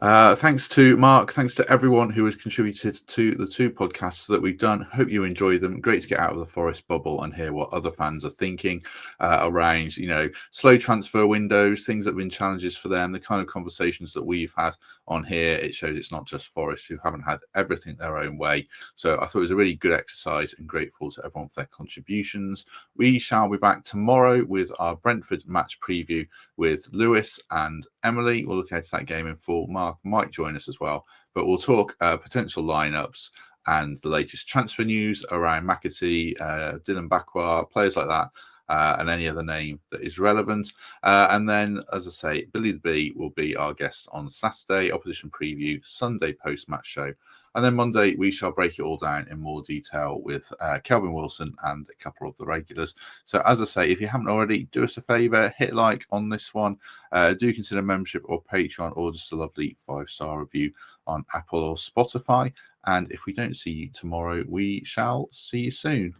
Thanks to Mark. Thanks to everyone who has contributed to the 2 podcasts that we've done. Hope you enjoyed them. Great to get out of the Forest bubble and hear what other fans are thinking around, slow transfer windows, things that have been challenges for them, the kind of conversations that we've had on here. It shows it's not just Forest who haven't had everything their own way. So I thought it was a really good exercise, and grateful to everyone for their contributions. We shall be back tomorrow with our Brentford match preview with Lewis and Emily. We'll look at that game in full. Mark might join us as well, but we'll talk potential lineups and the latest transfer news around McAtee, Dylan Bakwa, players like that, and any other name that is relevant. And then, as I say, Billy the Bee will be our guest on Saturday, opposition preview, Sunday post-match show. And then Monday, we shall break it all down in more detail with Kelvin Wilson and a couple of the regulars. So as I say, if you haven't already, do us a favour, hit like on this one. Do consider membership or Patreon, or just a lovely 5-star review on Apple or Spotify. And if we don't see you tomorrow, we shall see you soon.